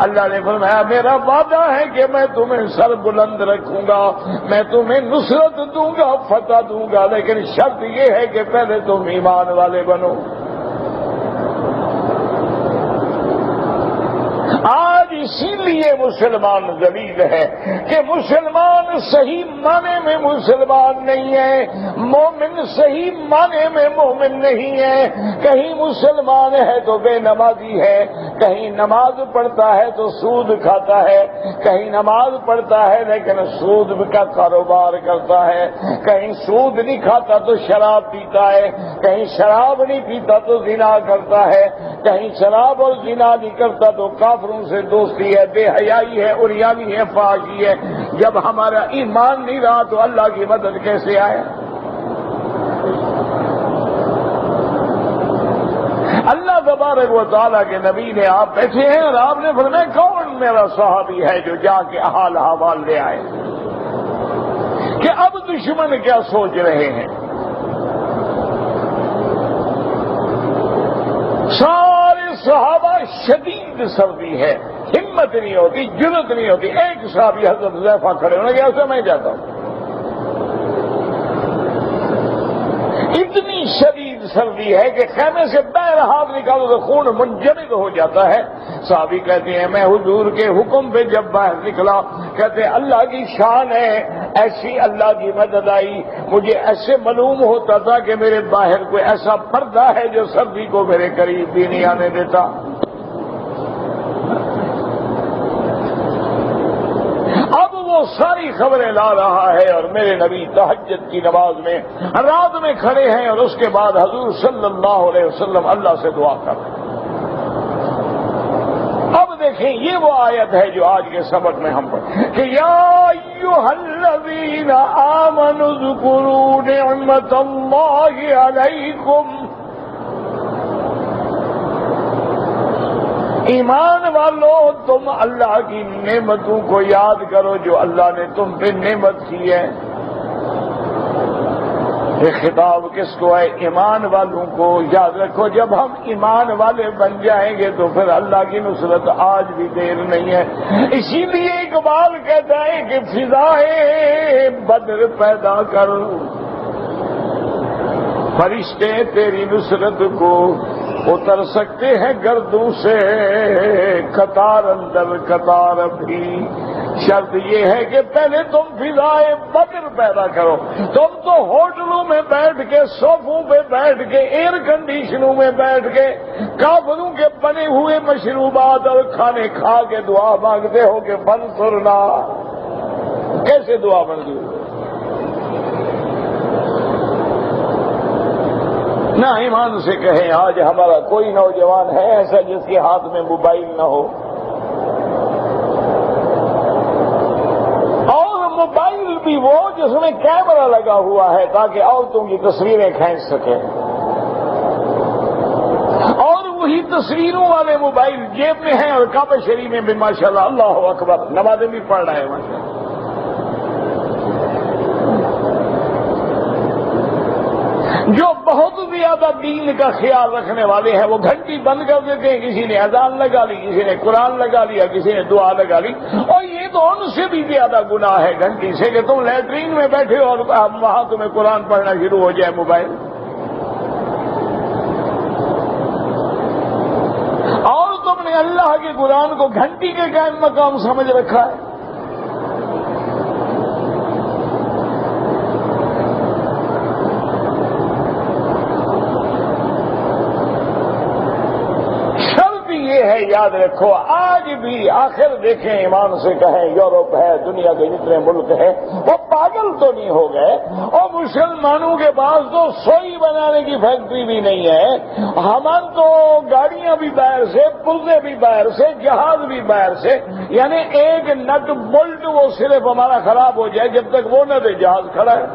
S1: اللہ نے فرمایا میرا وعدہ ہے کہ میں تمہیں سر بلند رکھوں گا، میں تمہیں نصرت دوں گا، فتح دوں گا، لیکن شرط یہ ہے کہ پہلے تم ایمان والے بنو۔ آج اسی لیے مسلمان ذلیل ہے کہ مسلمان صحیح معنی میں مسلمان نہیں ہے، مومن صحیح معنی میں مومن نہیں ہے۔ کہیں مسلمان ہے تو بے نمازی ہے، کہیں نماز پڑھتا ہے تو سود کھاتا ہے، کہیں نماز پڑھتا ہے لیکن سود کا کاروبار کرتا ہے، کہیں سود نہیں کھاتا تو شراب پیتا ہے، کہیں شراب نہیں پیتا تو زنا کرتا ہے، کہیں شراب اور زنا نہیں کرتا تو کافروں سے دوستی ہے، بے حیائی ہے، عریانی ہے، فحاشی ہے۔ جب ہمارا ایمان نہیں رہا تو اللہ کی مدد کیسے آئے؟ اللہ تبارک و تعالیٰ کے نبی نے آپ بیٹھے ہیں اور آپ نے فرمایا کون میرا صحابی ہے جو جا کے حال احوال لے آئے کہ اب دشمن کیا سوچ رہے ہیں۔ سارے صحابہ شدید سردی ہے، ہمت نہیں ہوتی، جرت نہیں ہوتی۔ ایک صحابی حضرت حذیفہ کھڑے ہونے گیا اسے میں جاتا ہوں، اتنی شدید سردی ہے کہ خیمے سے باہر ہاتھ نکالو تو خون منجمد ہو جاتا ہے۔ صحابی کہتے ہیں میں حضور کے حکم پہ جب باہر نکلا، کہتے ہیں اللہ کی شان ہے، ایسی اللہ کی مدد آئی، مجھے ایسے معلوم ہوتا تھا کہ میرے باہر کوئی ایسا پردہ ہے جو سردی کو میرے قریب بھی نہیں آنے دیتا۔ اب وہ ساری خبریں لا رہا ہے اور میرے نبی تہجد کی نماز میں رات میں کھڑے ہیں اور اس کے بعد حضور صلی اللہ علیہ وسلم اللہ سے دعا کر رہے ہیں۔ اب دیکھیں یہ وہ آیت ہے جو آج کے سبق میں ہم پڑھیں کہ یا ایھا الذین آمنوا اذکروا نعمت اللہ علیکم، ایمان والو تم اللہ کی نعمتوں کو یاد کرو جو اللہ نے تم پہ نعمت کی ہے۔ یہ خطاب کس کو ہے؟ ایمان والوں کو۔ یاد رکھو جب ہم ایمان والے بن جائیں گے تو پھر اللہ کی نصرت آج بھی دیر نہیں ہے۔ اسی لیے اقبال کہتا ہے کہ فضائے بدر پیدا کر، فرشتے تیری نصرت کو اتر سکتے ہیں گردوں سے، قطار اندر قطار بھی۔ شرط یہ ہے کہ پہلے تم فضائے بدر پیدا کرو۔ تم تو ہوٹلوں میں بیٹھ کے، صوفوں پہ بیٹھ کے، ایئر کنڈیشنوں میں بیٹھ کے کافروں کے بنے ہوئے مشروبات اور کھانے کھا کے دعا مانگتے ہو کہ منصورنا۔ کیسے دعا منظور؟ نہ ایمان سے کہیں آج ہمارا کوئی نوجوان ہے ایسا جس کے ہاتھ میں موبائل نہ ہو، اور موبائل بھی وہ جس میں کیمرہ لگا ہوا ہے تاکہ عورتوں کی تصویریں کھینچ سکے، اور وہی تصویروں والے موبائل جیب میں ہیں اور کعبہ شریف میں بھی ماشاءاللہ اللہ اکبر نمازیں بھی پڑھ رہے ہیں ماشاءاللہ۔ جو بہت زیادہ دین کا خیال رکھنے والے ہیں وہ گھنٹی بند کر دیتے ہیں، کسی نے اذان لگا لی، کسی نے قرآن لگا لیا، کسی نے دعا لگا لی، اور یہ تو ان سے بھی زیادہ گناہ ہے گھنٹی سے کہ تم لیٹرین میں بیٹھے اور وہاں تمہیں قرآن پڑھنا شروع ہو جائے موبائل، اور تم نے اللہ کے قرآن کو گھنٹی کے قائم مقام سمجھ رکھا ہے۔ یاد رکھو آج بھی آخر دیکھیں ایمان سے کہیں یورپ ہے، دنیا کے جتنے ملک ہیں وہ پاگل تو نہیں ہو گئے، اور مسلمانوں کے پاس تو سوئی بنانے کی فیکٹری بھی نہیں ہے، ہمارے تو گاڑیاں بھی باہر سے، پرزے بھی باہر سے، جہاز بھی باہر سے، یعنی ایک نٹ بولٹ وہ صرف ہمارا خراب ہو جائے جب تک وہ نہ دے جہاز کھڑا ہے۔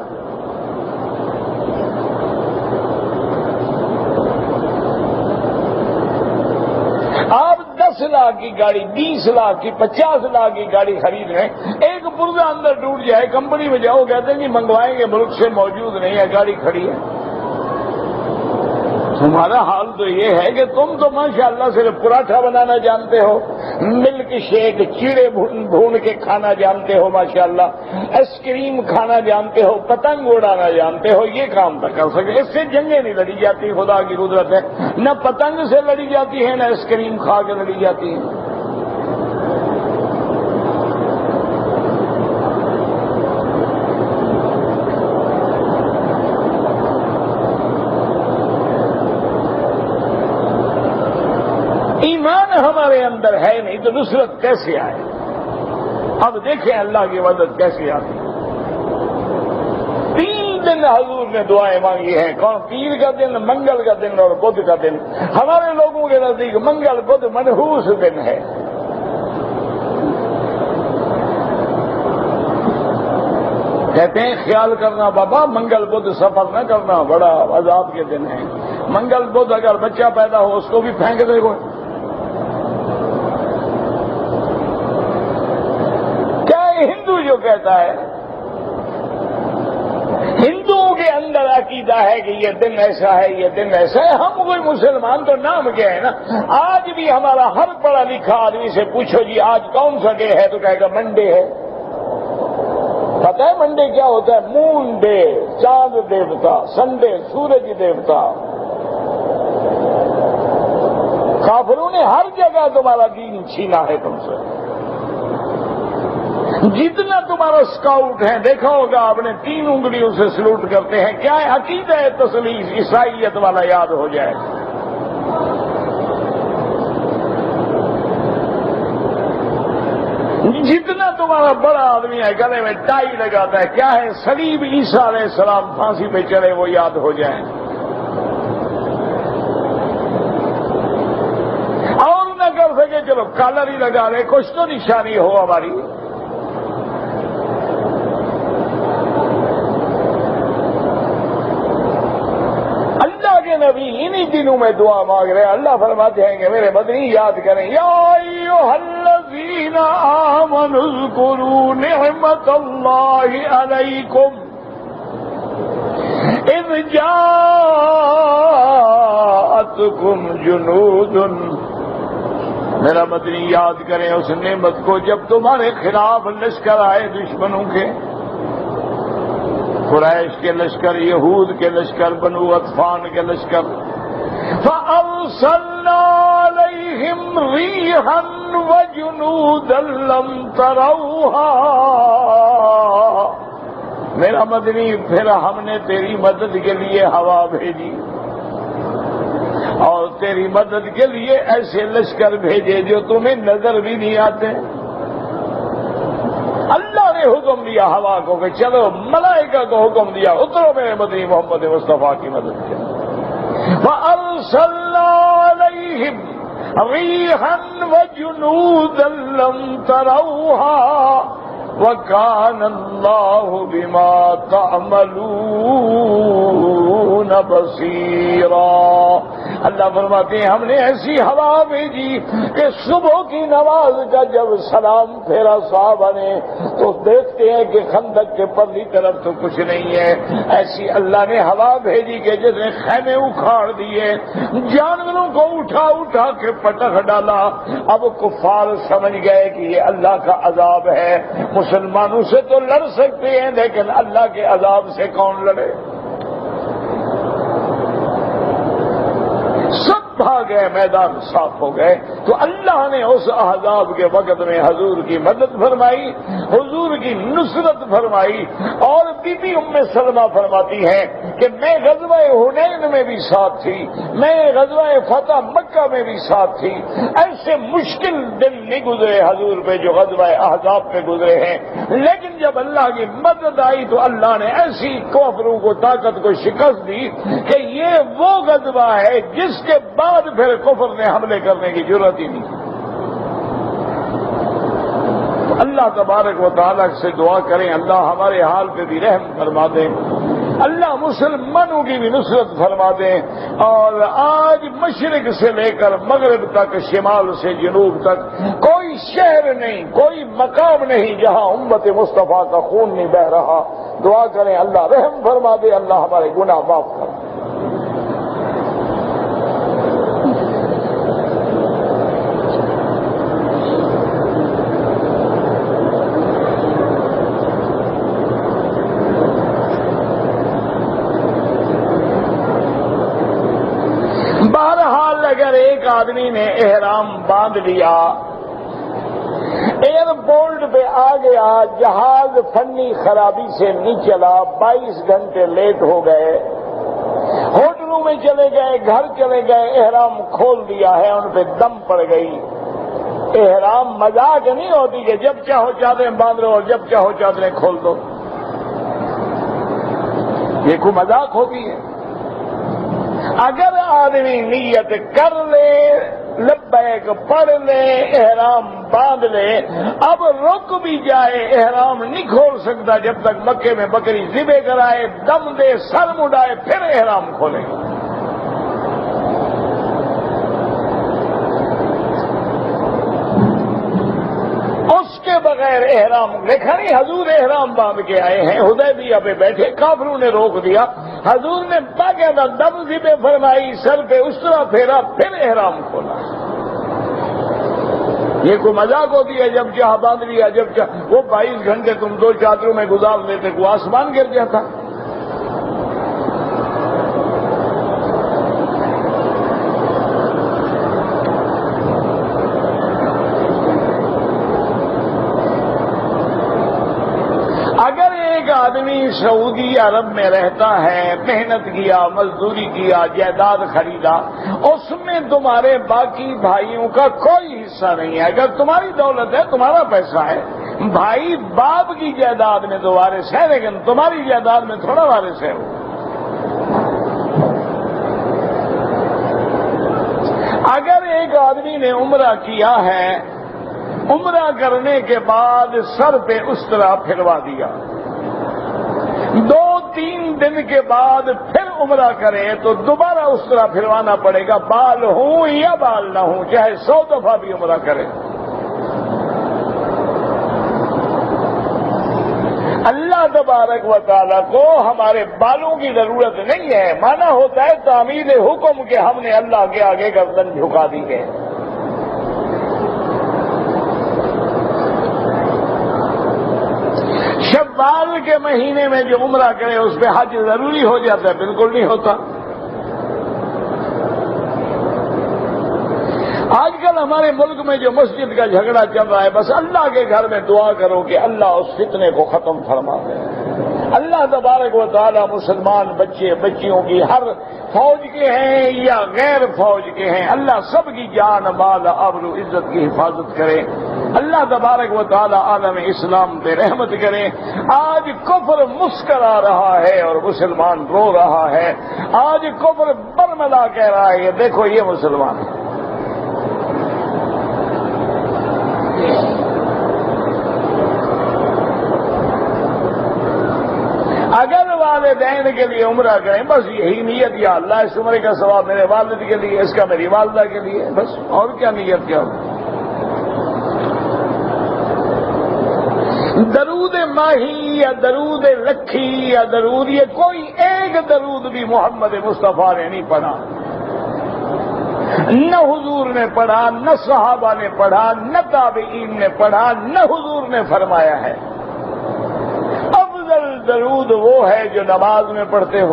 S1: آپ 10 لاکھ کی گاڑی، 20 لاکھ کی، 50 لاکھ کی گاڑی خرید رہے ہیں، ایک پرزہ اندر ٹوٹ جائے کمپنی میں جاؤ کہتے ہیں کہ منگوائیں گے، ملک سے موجود نہیں ہے، گاڑی کھڑی ہے۔ تمہارا حال تو یہ ہے کہ تم تو ماشاءاللہ صرف پراٹھا بنانا جانتے ہو، ملک شیک چیڑے بھون کے کھانا جانتے ہو ماشاءاللہ، آئس کریم کھانا جانتے ہو، پتنگ اڑانا جانتے ہو، یہ کام تو کر سکے۔ اس سے جنگیں نہیں لڑی جاتی، خدا کی قدرت ہے، نہ پتنگ سے لڑی جاتی ہے، نہ آئس کریم کھا کے لڑی جاتی ہے۔ ایمان ہمارے اندر ہے نہیں تو نصرت کیسے آئے؟ اب دیکھیں اللہ کی مدد کیسے آتی۔ 3 دن حضور نے دعائیں مانگی ہیں، کون؟ پیر کا دن، منگل کا دن اور بدھ کا دن۔ ہمارے لوگوں کے نزدیک منگل بدھ منحوس دن ہے۔ کہتے ہیں خیال کرنا بابا، منگل بدھ سفر نہ کرنا، بڑا عذاب کے دن ہے۔ منگل بدھ اگر بچہ پیدا ہو اس کو بھی پھینک دے گا۔ ہندو جو کہتا ہے، ہندوؤں کے اندر عقیدہ ہے کہ یہ دن ایسا ہے، یہ دن ایسا ہے۔ ہم کوئی مسلمان تو نام کیا ہے نا۔ آج بھی ہمارا ہر پڑھا لکھا آدمی سے پوچھو جی آج کون سا ڈے ہے تو کہے گا منڈے ہے۔ پتہ ہے منڈے کیا ہوتا ہے؟ مون ڈے، چاند دیوتا، سنڈے سورج دیوتا۔ کافروں نے ہر جگہ تمہارا دین چھینا ہے تم سے۔ جتنا تمہارا اسکاؤٹ ہے دیکھا ہوگا آپ نے 3 انگلیوں سے سلوٹ کرتے ہیں، کیا ہے؟ عقیدہ ہے تسلیس عیسائیت والا یاد ہو جائے۔ جتنا تمہارا بڑا آدمی ہے گلے میں ٹائی لگاتا ہے، کیا ہے؟ صلیب عیسیٰ علیہ السلام پھانسی پہ چڑھے وہ یاد ہو جائیں۔ اور نہ کر سکے چلو کالر ہی لگا لے، کچھ تو نشانی ہو ہماری۔ نبی انہی دنوں میں دعا مانگ رہے ہیں، اللہ فرماتے ہیں کہ میرے مدنی یاد کریں، یا ایھا الذین آمنوا اذکروا نعمت اللہ علیکم اذ جاءتکم جنود، میرا مدنی یاد کریں اس نعمت کو جب تمہارے خلاف لشکر آئے دشمنوں کے، قریش کے لشکر، یہود کے لشکر، بنو غطفان کے لشکر۔ فَأَرْسَلْنَا عَلَيْهِمْ رِيحًا وَجُنُودًا لَّمْ تَرَوْهَا، میرا مدنی پھر ہم نے تیری مدد کے لیے ہوا بھیجی اور تیری مدد کے لیے ایسے لشکر بھیجے جو تمہیں نظر بھی نہیں آتے۔ اللہ نے حکم دیا ہوا کو کہ چلو، ملائکہ کو حکم دیا اترو میرے مدنی محمد مصطفیٰ کی مدد کرو۔ فَأَرْسَلْنَا عَلَيْهِمْ رِيحًا وَجُنُودًا لَّمْ تَرَوْهَا وَكَانَ اللَّهُ بِمَا تَعْمَلُونَ بَصِيرًا۔ اللہ فرماتے ہیں ہم نے ایسی ہوا بھیجی کہ صبح کی نماز کا جب سلام پھیرا صحابہ نے تو دیکھتے ہیں کہ خندق کے پرلی طرف تو کچھ نہیں ہے، ایسی اللہ نے ہوا بھیجی کہ جس نے خیمے اکھاڑ دیے، جانوروں کو اٹھا اٹھا کے پٹخ ڈالا۔ اب کفار سمجھ گئے کہ یہ اللہ کا عذاب ہے، مسلمانوں سے تو لڑ سکتے ہیں لیکن اللہ کے عذاب سے کون لڑے؟ سب بھاگ گئے، میدان صاف ہو گئے۔ تو اللہ نے اس احزاب کے وقت میں حضور کی مدد فرمائی، حضور کی نصرت فرمائی۔ اور بی بی ام سلمہ فرماتی ہیں کہ میں غزوہ حنین میں بھی ساتھ تھی، میں غزوہ فتح مکہ میں بھی ساتھ تھی، ایسے مشکل دن نہیں گزرے حضور پہ جو غزوہ احزاب پہ گزرے ہیں، لیکن جب اللہ کی مدد آئی تو اللہ نے ایسی کفروں کو طاقت کو شکست دی کہ یہ وہ غزوہ ہے جس کے بعد پھر کفر نے حملے کرنے کی ضرورت ہی نہیں۔ اللہ تبارک و تعالیٰ سے دعا کریں اللہ ہمارے حال پہ بھی رحم فرما دیں، اللہ مسلمانوں کی بھی نصرت فرما دیں، اور آج مشرق سے لے کر مغرب تک، شمال سے جنوب تک کوئی شہر نہیں، کوئی مقام نہیں جہاں امت مصطفیٰ کا خون نہیں بہہ رہا۔ دعا کریں اللہ رحم فرما دے، اللہ ہمارے گناہ معاف کر دے۔ آدمی نے احرام باندھ لیا، ایئرپورٹ پہ آ گیا، جہاز فنی خرابی سے نہیں چلا، 22 گھنٹے لیٹ ہو گئے، ہوٹلوں میں چلے گئے، گھر چلے گئے، احرام کھول دیا ہے، ان پہ دم پڑ گئی۔ احرام مذاق نہیں ہوتی کہ جب چاہو چادریں باندھ لو اور جب چاہو چادریں کھول دو، یہ کوئی مذاق ہوتی ہے؟ اگر آدمی نیت کر لے، لبیک پڑھ لے، احرام باندھ لے، اب رک بھی جائے، احرام نہیں کھول سکتا جب تک مکے میں بکری ذبح کرائے، دم دے، سر مڈائے، پھر احرام کھولے گا۔ اس کے بغیر احرام دیکھا نہیں، حضور احرام باندھ کے آئے ہیں، حدیبیہ پہ بیٹھے، کافروں نے روک دیا، حضور نے باقاعدہ دم ذبح فرمائی، سر پہ اس طرح پھیرا، پھر احرام کھولا۔ یہ کوئی مذاق ہوتی ہے؟ جب چاہ باندھ لیا، جب چاہ، وہ 22 گھنٹے تم 2 چادروں میں گزار لیتے، کو آسمان گر جاتا۔ اگر ایک آدمی سعودی عرب میں رہتا ہے، محنت کیا، مزدوری کیا، جائیداد خریدا، اس میں تمہارے باقی بھائیوں کا کوئی حصہ نہیں ہے، اگر تمہاری دولت ہے، تمہارا پیسہ ہے، بھائی باپ کی جائیداد میں تو وارث ہے، لیکن تمہاری جائیداد میں تھوڑا وارث ہے وہ۔ اگر ایک آدمی نے عمرہ کیا ہے، عمرہ کرنے کے بعد سر پہ اس طرح پھروا دیا، 2-3 دن کے بعد پھر عمرہ کرے تو دوبارہ اس طرح پھروانا پڑے گا، بال ہوں یا بال نہ ہوں، چاہے 100 دفعہ بھی عمرہ کرے۔ اللہ تبارک و تعالیٰ کو ہمارے بالوں کی ضرورت نہیں ہے، مانا ہوتا ہے تعمیل حکم کہ ہم نے اللہ کے آگے گردن جھکا دی ہے۔ شوال کے مہینے میں جو عمرہ کرے اس پہ حج ضروری ہو جاتا ہے؟ بالکل نہیں ہوتا۔ آج کل ہمارے ملک میں جو مسجد کا جھگڑا چل رہا ہے، بس اللہ کے گھر میں دعا کرو کہ اللہ اس فتنے کو ختم فرما دے۔ اللہ تبارک و تعالی مسلمان بچے بچیوں کی، ہر فوج کے ہیں یا غیر فوج کے ہیں، اللہ سب کی جان، مال، آبرو، عزت کی حفاظت کرے۔ اللہ تبارک و تعالی عالم اسلام پہ رحمت کرے۔ آج کفر مسکرا رہا ہے اور مسلمان رو رہا ہے، آج کفر برملا کہہ رہا ہے، یہ دیکھو یہ مسلمان ہے۔ اگر والدین کے لیے عمرہ کریں، بس یہی نیت، یا اللہ اس عمرے کا ثواب میرے والد کے لیے، اس کا میری والدہ کے لیے، بس اور کیا نیت کیا ہو۔ درود ماہی یا درود لکھی یا درود، یہ کوئی ایک درود بھی محمد مصطفیٰ نے نہیں پڑھا، نہ حضور نے پڑھا، نہ صحابہ نے پڑھا، نہ تابعین نے پڑھا، نہ حضور نے فرمایا ہے۔ افضل درود وہ ہے جو نماز میں پڑھتے ہو،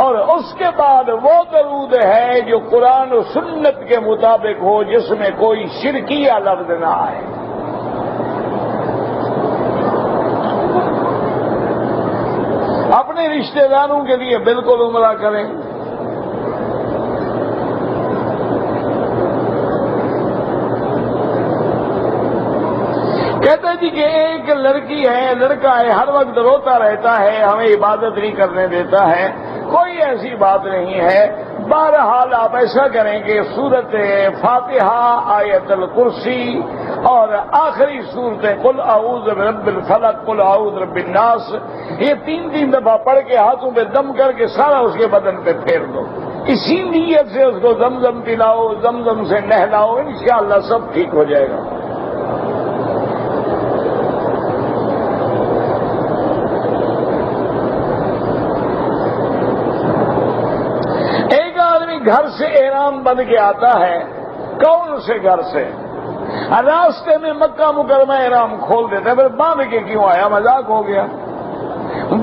S1: اور اس کے بعد وہ درود ہے جو قرآن و سنت کے مطابق ہو، جس میں کوئی شرکیہ لفظ نہ آئے۔ اپنے رشتہ داروں کے لیے بالکل عمرہ کریں۔ کہتے جی کہ ایک لڑکی ہے، لڑکا ہے، ہر وقت روتا رہتا ہے، ہمیں عبادت نہیں کرنے دیتا ہے۔ کوئی ایسی بات نہیں ہے، بہرحال آپ ایسا کریں کہ سورت فاتحہ، آیت الکرسی اور آخری صورتیں قل اعوذ برب الفلق، قل اعوذ برب الناس، یہ 3 دفعہ پڑھ کے ہاتھوں پہ دم کر کے سارا اس کے بدن پہ پھیر دو۔ اسی نیت سے اس کو زمزم پلاؤ، زمزم سے نہلاؤ، انشاءاللہ سب ٹھیک ہو جائے گا۔ گھر سے احرام بن کے آتا ہے، کون سے گھر سے؟ راستے میں مکہ مکرمہ احرام کھول دیتا ہے، پھر باندھ کے کیوں آیا؟ مذاق ہو گیا۔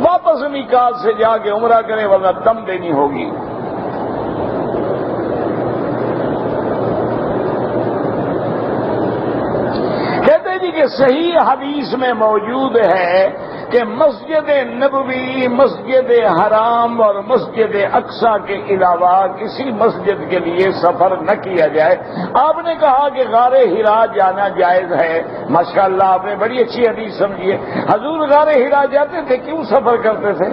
S1: واپس میقات سے جا کے عمرہ کرے ورنہ دم دینی ہوگی۔ صحیح حدیث میں موجود ہے کہ مسجد نبوی، مسجد حرام اور مسجد اقصی کے علاوہ کسی مسجد کے لیے سفر نہ کیا جائے۔ آپ نے کہا کہ غار حرا جانا جائز ہے، ماشاءاللہ آپ نے بڑی اچھی حدیث سمجھی ہے۔ حضور غار حرا جاتے تھے، کیوں سفر کرتے تھے؟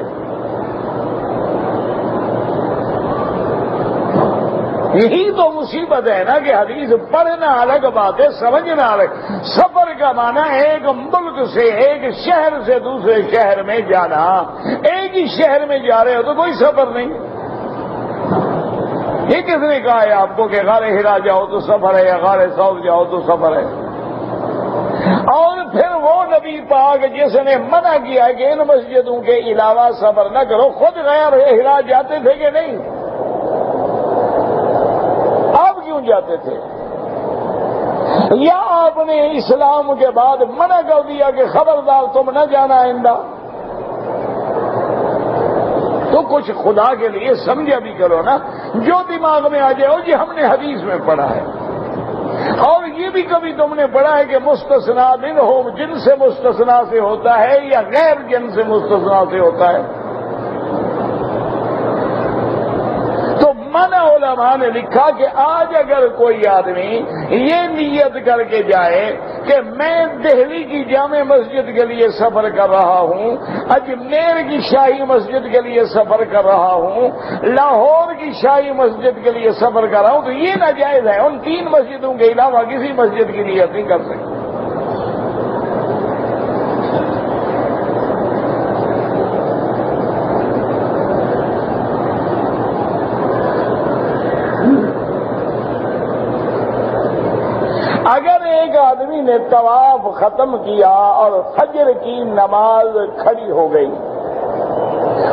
S1: یہی تو مصیبت ہے نا کہ حدیث پڑھنا الگ بات ہے، سمجھنا الگ۔ سفر کا معنی ایک ملک سے، ایک شہر سے دوسرے شہر میں جانا۔ ایک ہی شہر میں جا رہے ہو تو کوئی سفر نہیں۔ یہ کس نے کہا ہے آپ کو کہ غار حرا جاؤ تو سفر ہے یا غار ثور جاؤ تو سفر ہے؟ اور پھر وہ نبی پاک جس نے منع کیا کہ ان مسجدوں کے علاوہ سفر نہ کرو، خود غار حرا جاتے تھے کہ نہیں؟ آپ کیوں جاتے تھے؟ یا آپ نے اسلام کے بعد منع کر دیا کہ خبردار تم نہ جانا آئندہ؟ تو کچھ خدا کے لیے سمجھا بھی کرو نا، جو دماغ میں آ جائے جی ہم نے حدیث میں پڑھا ہے۔ اور یہ بھی کبھی تم نے پڑھا ہے کہ مستثنا دن ہو جن سے مستثنا سے ہوتا ہے یا غیر جن سے مستثنا سے ہوتا ہے؟ مانا علماء نے لکھا کہ آج اگر کوئی آدمی یہ نیت کر کے جائے کہ میں دہلی کی جامع مسجد کے لیے سفر کر رہا ہوں، اجمیر کی شاہی مسجد کے لیے سفر کر رہا ہوں، لاہور کی شاہی مسجد کے لیے سفر کر رہا ہوں، تو یہ ناجائز ہے۔ ان تین مسجدوں کے علاوہ کسی مسجد کی نیت نہیں کر سکتے۔ اگر ایک آدمی نے طواف ختم کیا اور فجر کی نماز کھڑی ہو گئی،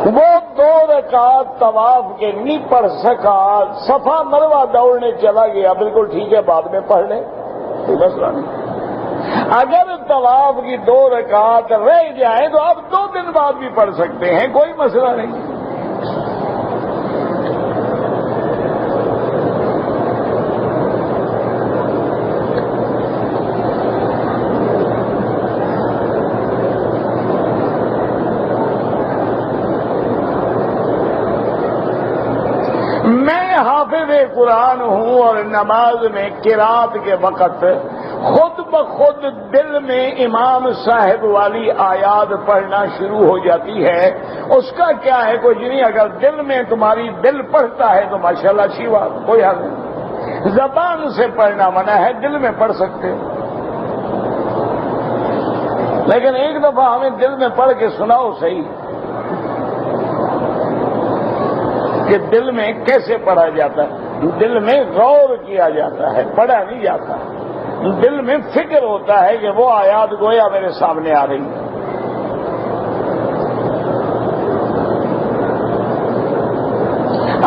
S1: وہ 2 رکعت طواف کے نہیں پڑھ سکا، صفا مروہ دوڑنے چلا گیا، بالکل ٹھیک ہے، بعد میں پڑھ لیں، کوئی مسئلہ نہیں۔ اگر طواف کی 2 رکعت رہ جائیں تو اب 2 دن بعد بھی پڑھ سکتے ہیں، کوئی مسئلہ نہیں۔ حافظ قرآن ہوں اور نماز میں قرات کے وقت خود بخود دل میں امام صاحب والی آیات پڑھنا شروع ہو جاتی ہے، اس کا کیا ہے؟ کوئی نہیں، اگر دل میں تمہاری دل پڑھتا ہے تو ماشاءاللہ اچھی بات، کوئی حل نہیں۔ زبان سے پڑھنا منع ہے، دل میں پڑھ سکتے، لیکن ایک دفعہ ہمیں دل میں پڑھ کے سناؤ صحیح کہ دل میں کیسے پڑھا جاتا ہے۔ دل میں غور کیا جاتا ہے، پڑھا نہیں جاتا۔ دل میں فکر ہوتا ہے کہ وہ آیات گویا میرے سامنے آ رہی ہے۔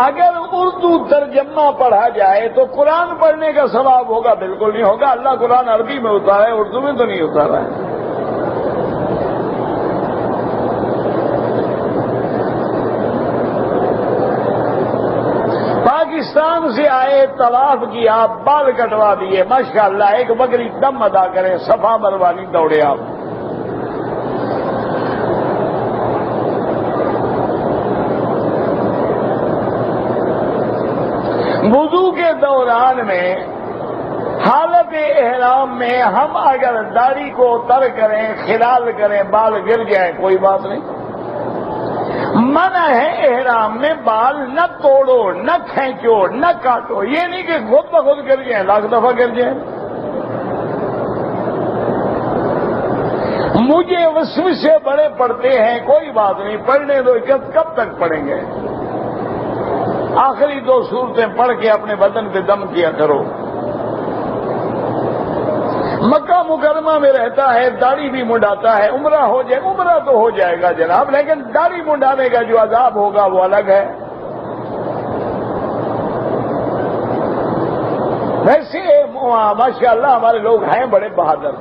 S1: اگر اردو ترجمہ پڑھا جائے تو قرآن پڑھنے کا ثواب ہوگا؟ بالکل نہیں ہوگا۔ اللہ قرآن عربی میں اتارا ہے، اردو میں تو نہیں اتارا ہے۔ پاکستان سے آئے، طواف کیا، بال کٹوا دیے، ماشاءاللہ، ایک بکری دم ادا کریں، صفا مروانی دوڑے آپ۔ وضو کے دوران میں حالت احرام میں ہم اگر داڑھی کو تر کریں، خلال کریں، بال گر جائیں، کوئی بات نہیں۔ منع ہے احرام میں بال نہ توڑو، نہ کھینچو، نہ کاٹو۔ یہ نہیں کہ خود بخود گر جائیں، لاکھ دفعہ گر جائیں۔ مجھے وسوسے بڑے پڑتے ہیں، کوئی بات نہیں، پڑھنے دو، کب تک پڑھیں گے؟ آخری 2 سورتیں پڑھ کے اپنے بدن پہ دم کیا کرو۔ مکہ مکرمہ میں رہتا ہے، داڑھی بھی منڈاتا ہے، عمرہ ہو جائے، عمرہ تو ہو جائے گا جناب، لیکن داڑھی منڈانے کا جو عذاب ہوگا وہ الگ ہے۔ ویسے ماشاءاللہ ہمارے لوگ ہیں بڑے بہادر،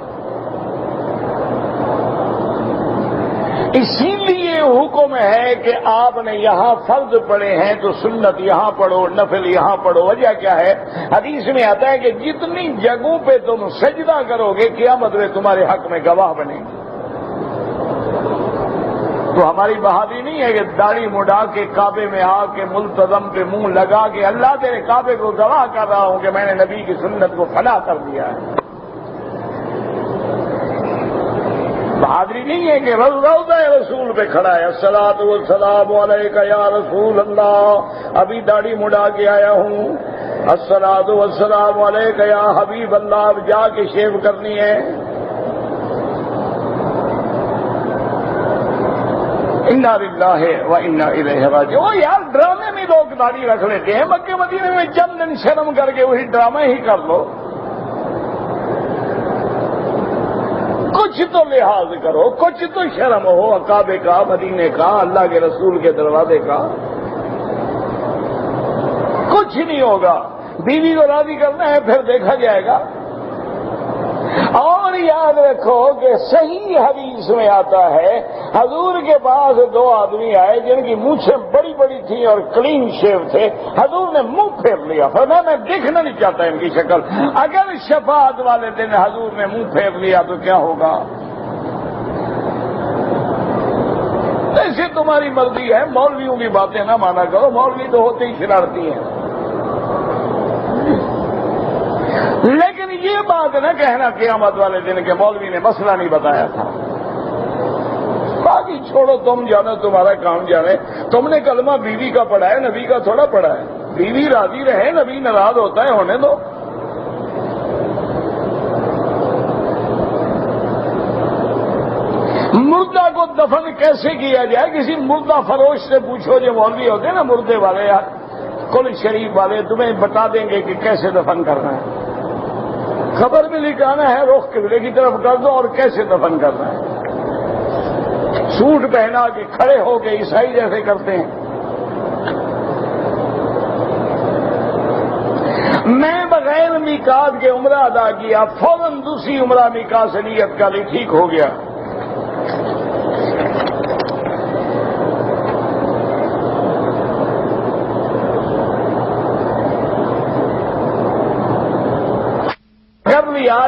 S1: اسی لیے حکم ہے کہ آپ نے یہاں فرض پڑھے ہیں تو سنت یہاں پڑھو، نفل یہاں پڑھو۔ وجہ کیا ہے؟ حدیث میں آتا ہے کہ جتنی جگہوں پہ تم سجدہ کرو گے قیامت میں تمہارے حق میں گواہ بنے گی۔ تو ہماری بہادری نہیں ہے کہ داڑھی مڈا کے کعبے میں آ کے ملتزم پہ منہ لگا کے اللہ تیرے کعبے کو گواہ کر رہا ہوں کہ میں نے نبی کی سنت کو فنا کر دیا ہے۔ بہادری نہیں ہے کہ روضہ رسول پہ کھڑا ہے، الصلاۃ والسلام علیک یا رسول اللہ، ابھی داڑھی مڈا کے آیا ہوں، الصلاۃ والسلام علیک یا حبیب اللہ، اب جا کے شیو کرنی ہے۔ انا للہ و انا الیہ راجعون۔ یار ڈرامے میں لوگ داڑھی رکھ لیتے ہیں، مکے مدینے میں چند دن شرم کر کے وہی ڈرامے ہی کر لو، کچھ تو لحاظ کرو، کچھ تو شرم ہو کعبے کا، مدینے کا، اللہ کے رسول کے دروازے کا۔ کچھ نہیں ہوگا، بیوی کو راضی کرنا ہے پھر دیکھا جائے گا۔ اور یاد رکھو کہ صحیح حدیث میں آتا ہے حضور کے پاس دو آدمی آئے جن کی مونچھیں بڑی بڑی تھیں اور کلین شیو تھے، حضور نے منہ پھیر لیا، فرمایا میں دیکھنا نہیں چاہتا ان کی شکل۔ اگر شفاعت والے دن حضور نے منہ پھیر لیا تو کیا ہوگا؟ ایسے تمہاری مرضی ہے، مولویوں کی باتیں نہ مانا کرو، مولوی تو ہوتے ہی شرارتی ہیں۔ لیکن یہ بات نہ کہنا قیامت والے دن کے مولوی نے مسئلہ نہیں بتایا تھا۔ باقی چھوڑو، تم جانا، تمہارا کام جانے۔ تم نے کلمہ بیوی کا پڑھا ہے، نبی کا تھوڑا پڑھا ہے۔ بیوی راضی رہے، نبی ناراض ہوتا ہے، ہونے دو۔ مردہ کو دفن کیسے کیا جائے کسی مردہ فروش سے پوچھو، جو مولوی ہوتے ہیں نا مردے والے، کل شریف والے، تمہیں بتا دیں گے کہ کیسے دفن کرنا ہے۔ خبر میں لکھانا ہے، رخ قبلے کی طرف کر دو اور کیسے دفن کرنا ہے۔ سوٹ پہنا کے کھڑے ہو کے عیسائی جیسے کرتے ہیں۔ میں بغیر میقات کے عمرہ ادا کیا، فوراً دوسری عمرہ میقات سے نیت کا لی، ٹھیک ہو گیا۔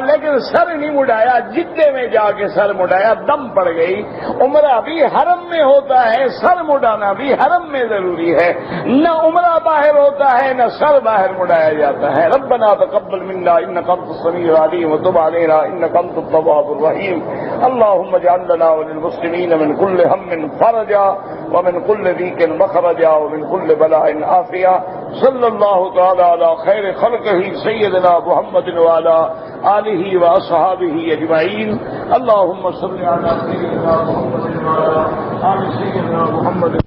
S1: لیکن سر نہیں مڑایا، جدے میں جا کے سر مڑایا، دم پڑ گئی۔ عمرہ بھی حرم میں ہوتا ہے، سر مڑانا بھی حرم میں ضروری ہے، نہ عمرہ باہر ہوتا ہے نہ سر باہر مڑایا جاتا ہے۔ ربنا تقبل منا انک انت السمیع العلیم وتب علینا انک انت التواب الرحیم۔ اللهم اجعل لنا وللمسلمین من كل هم فرجا ومن كل ضيق مخرجا ومن كل بلاء عافية۔ صلی اللہ تعالی علی خیر خلقہ سیدنا محمد وعلی آلہ واصحابہ اجمعین۔ اللہم صل علی سیدنا محمد وعلی آل سیدنا محمد۔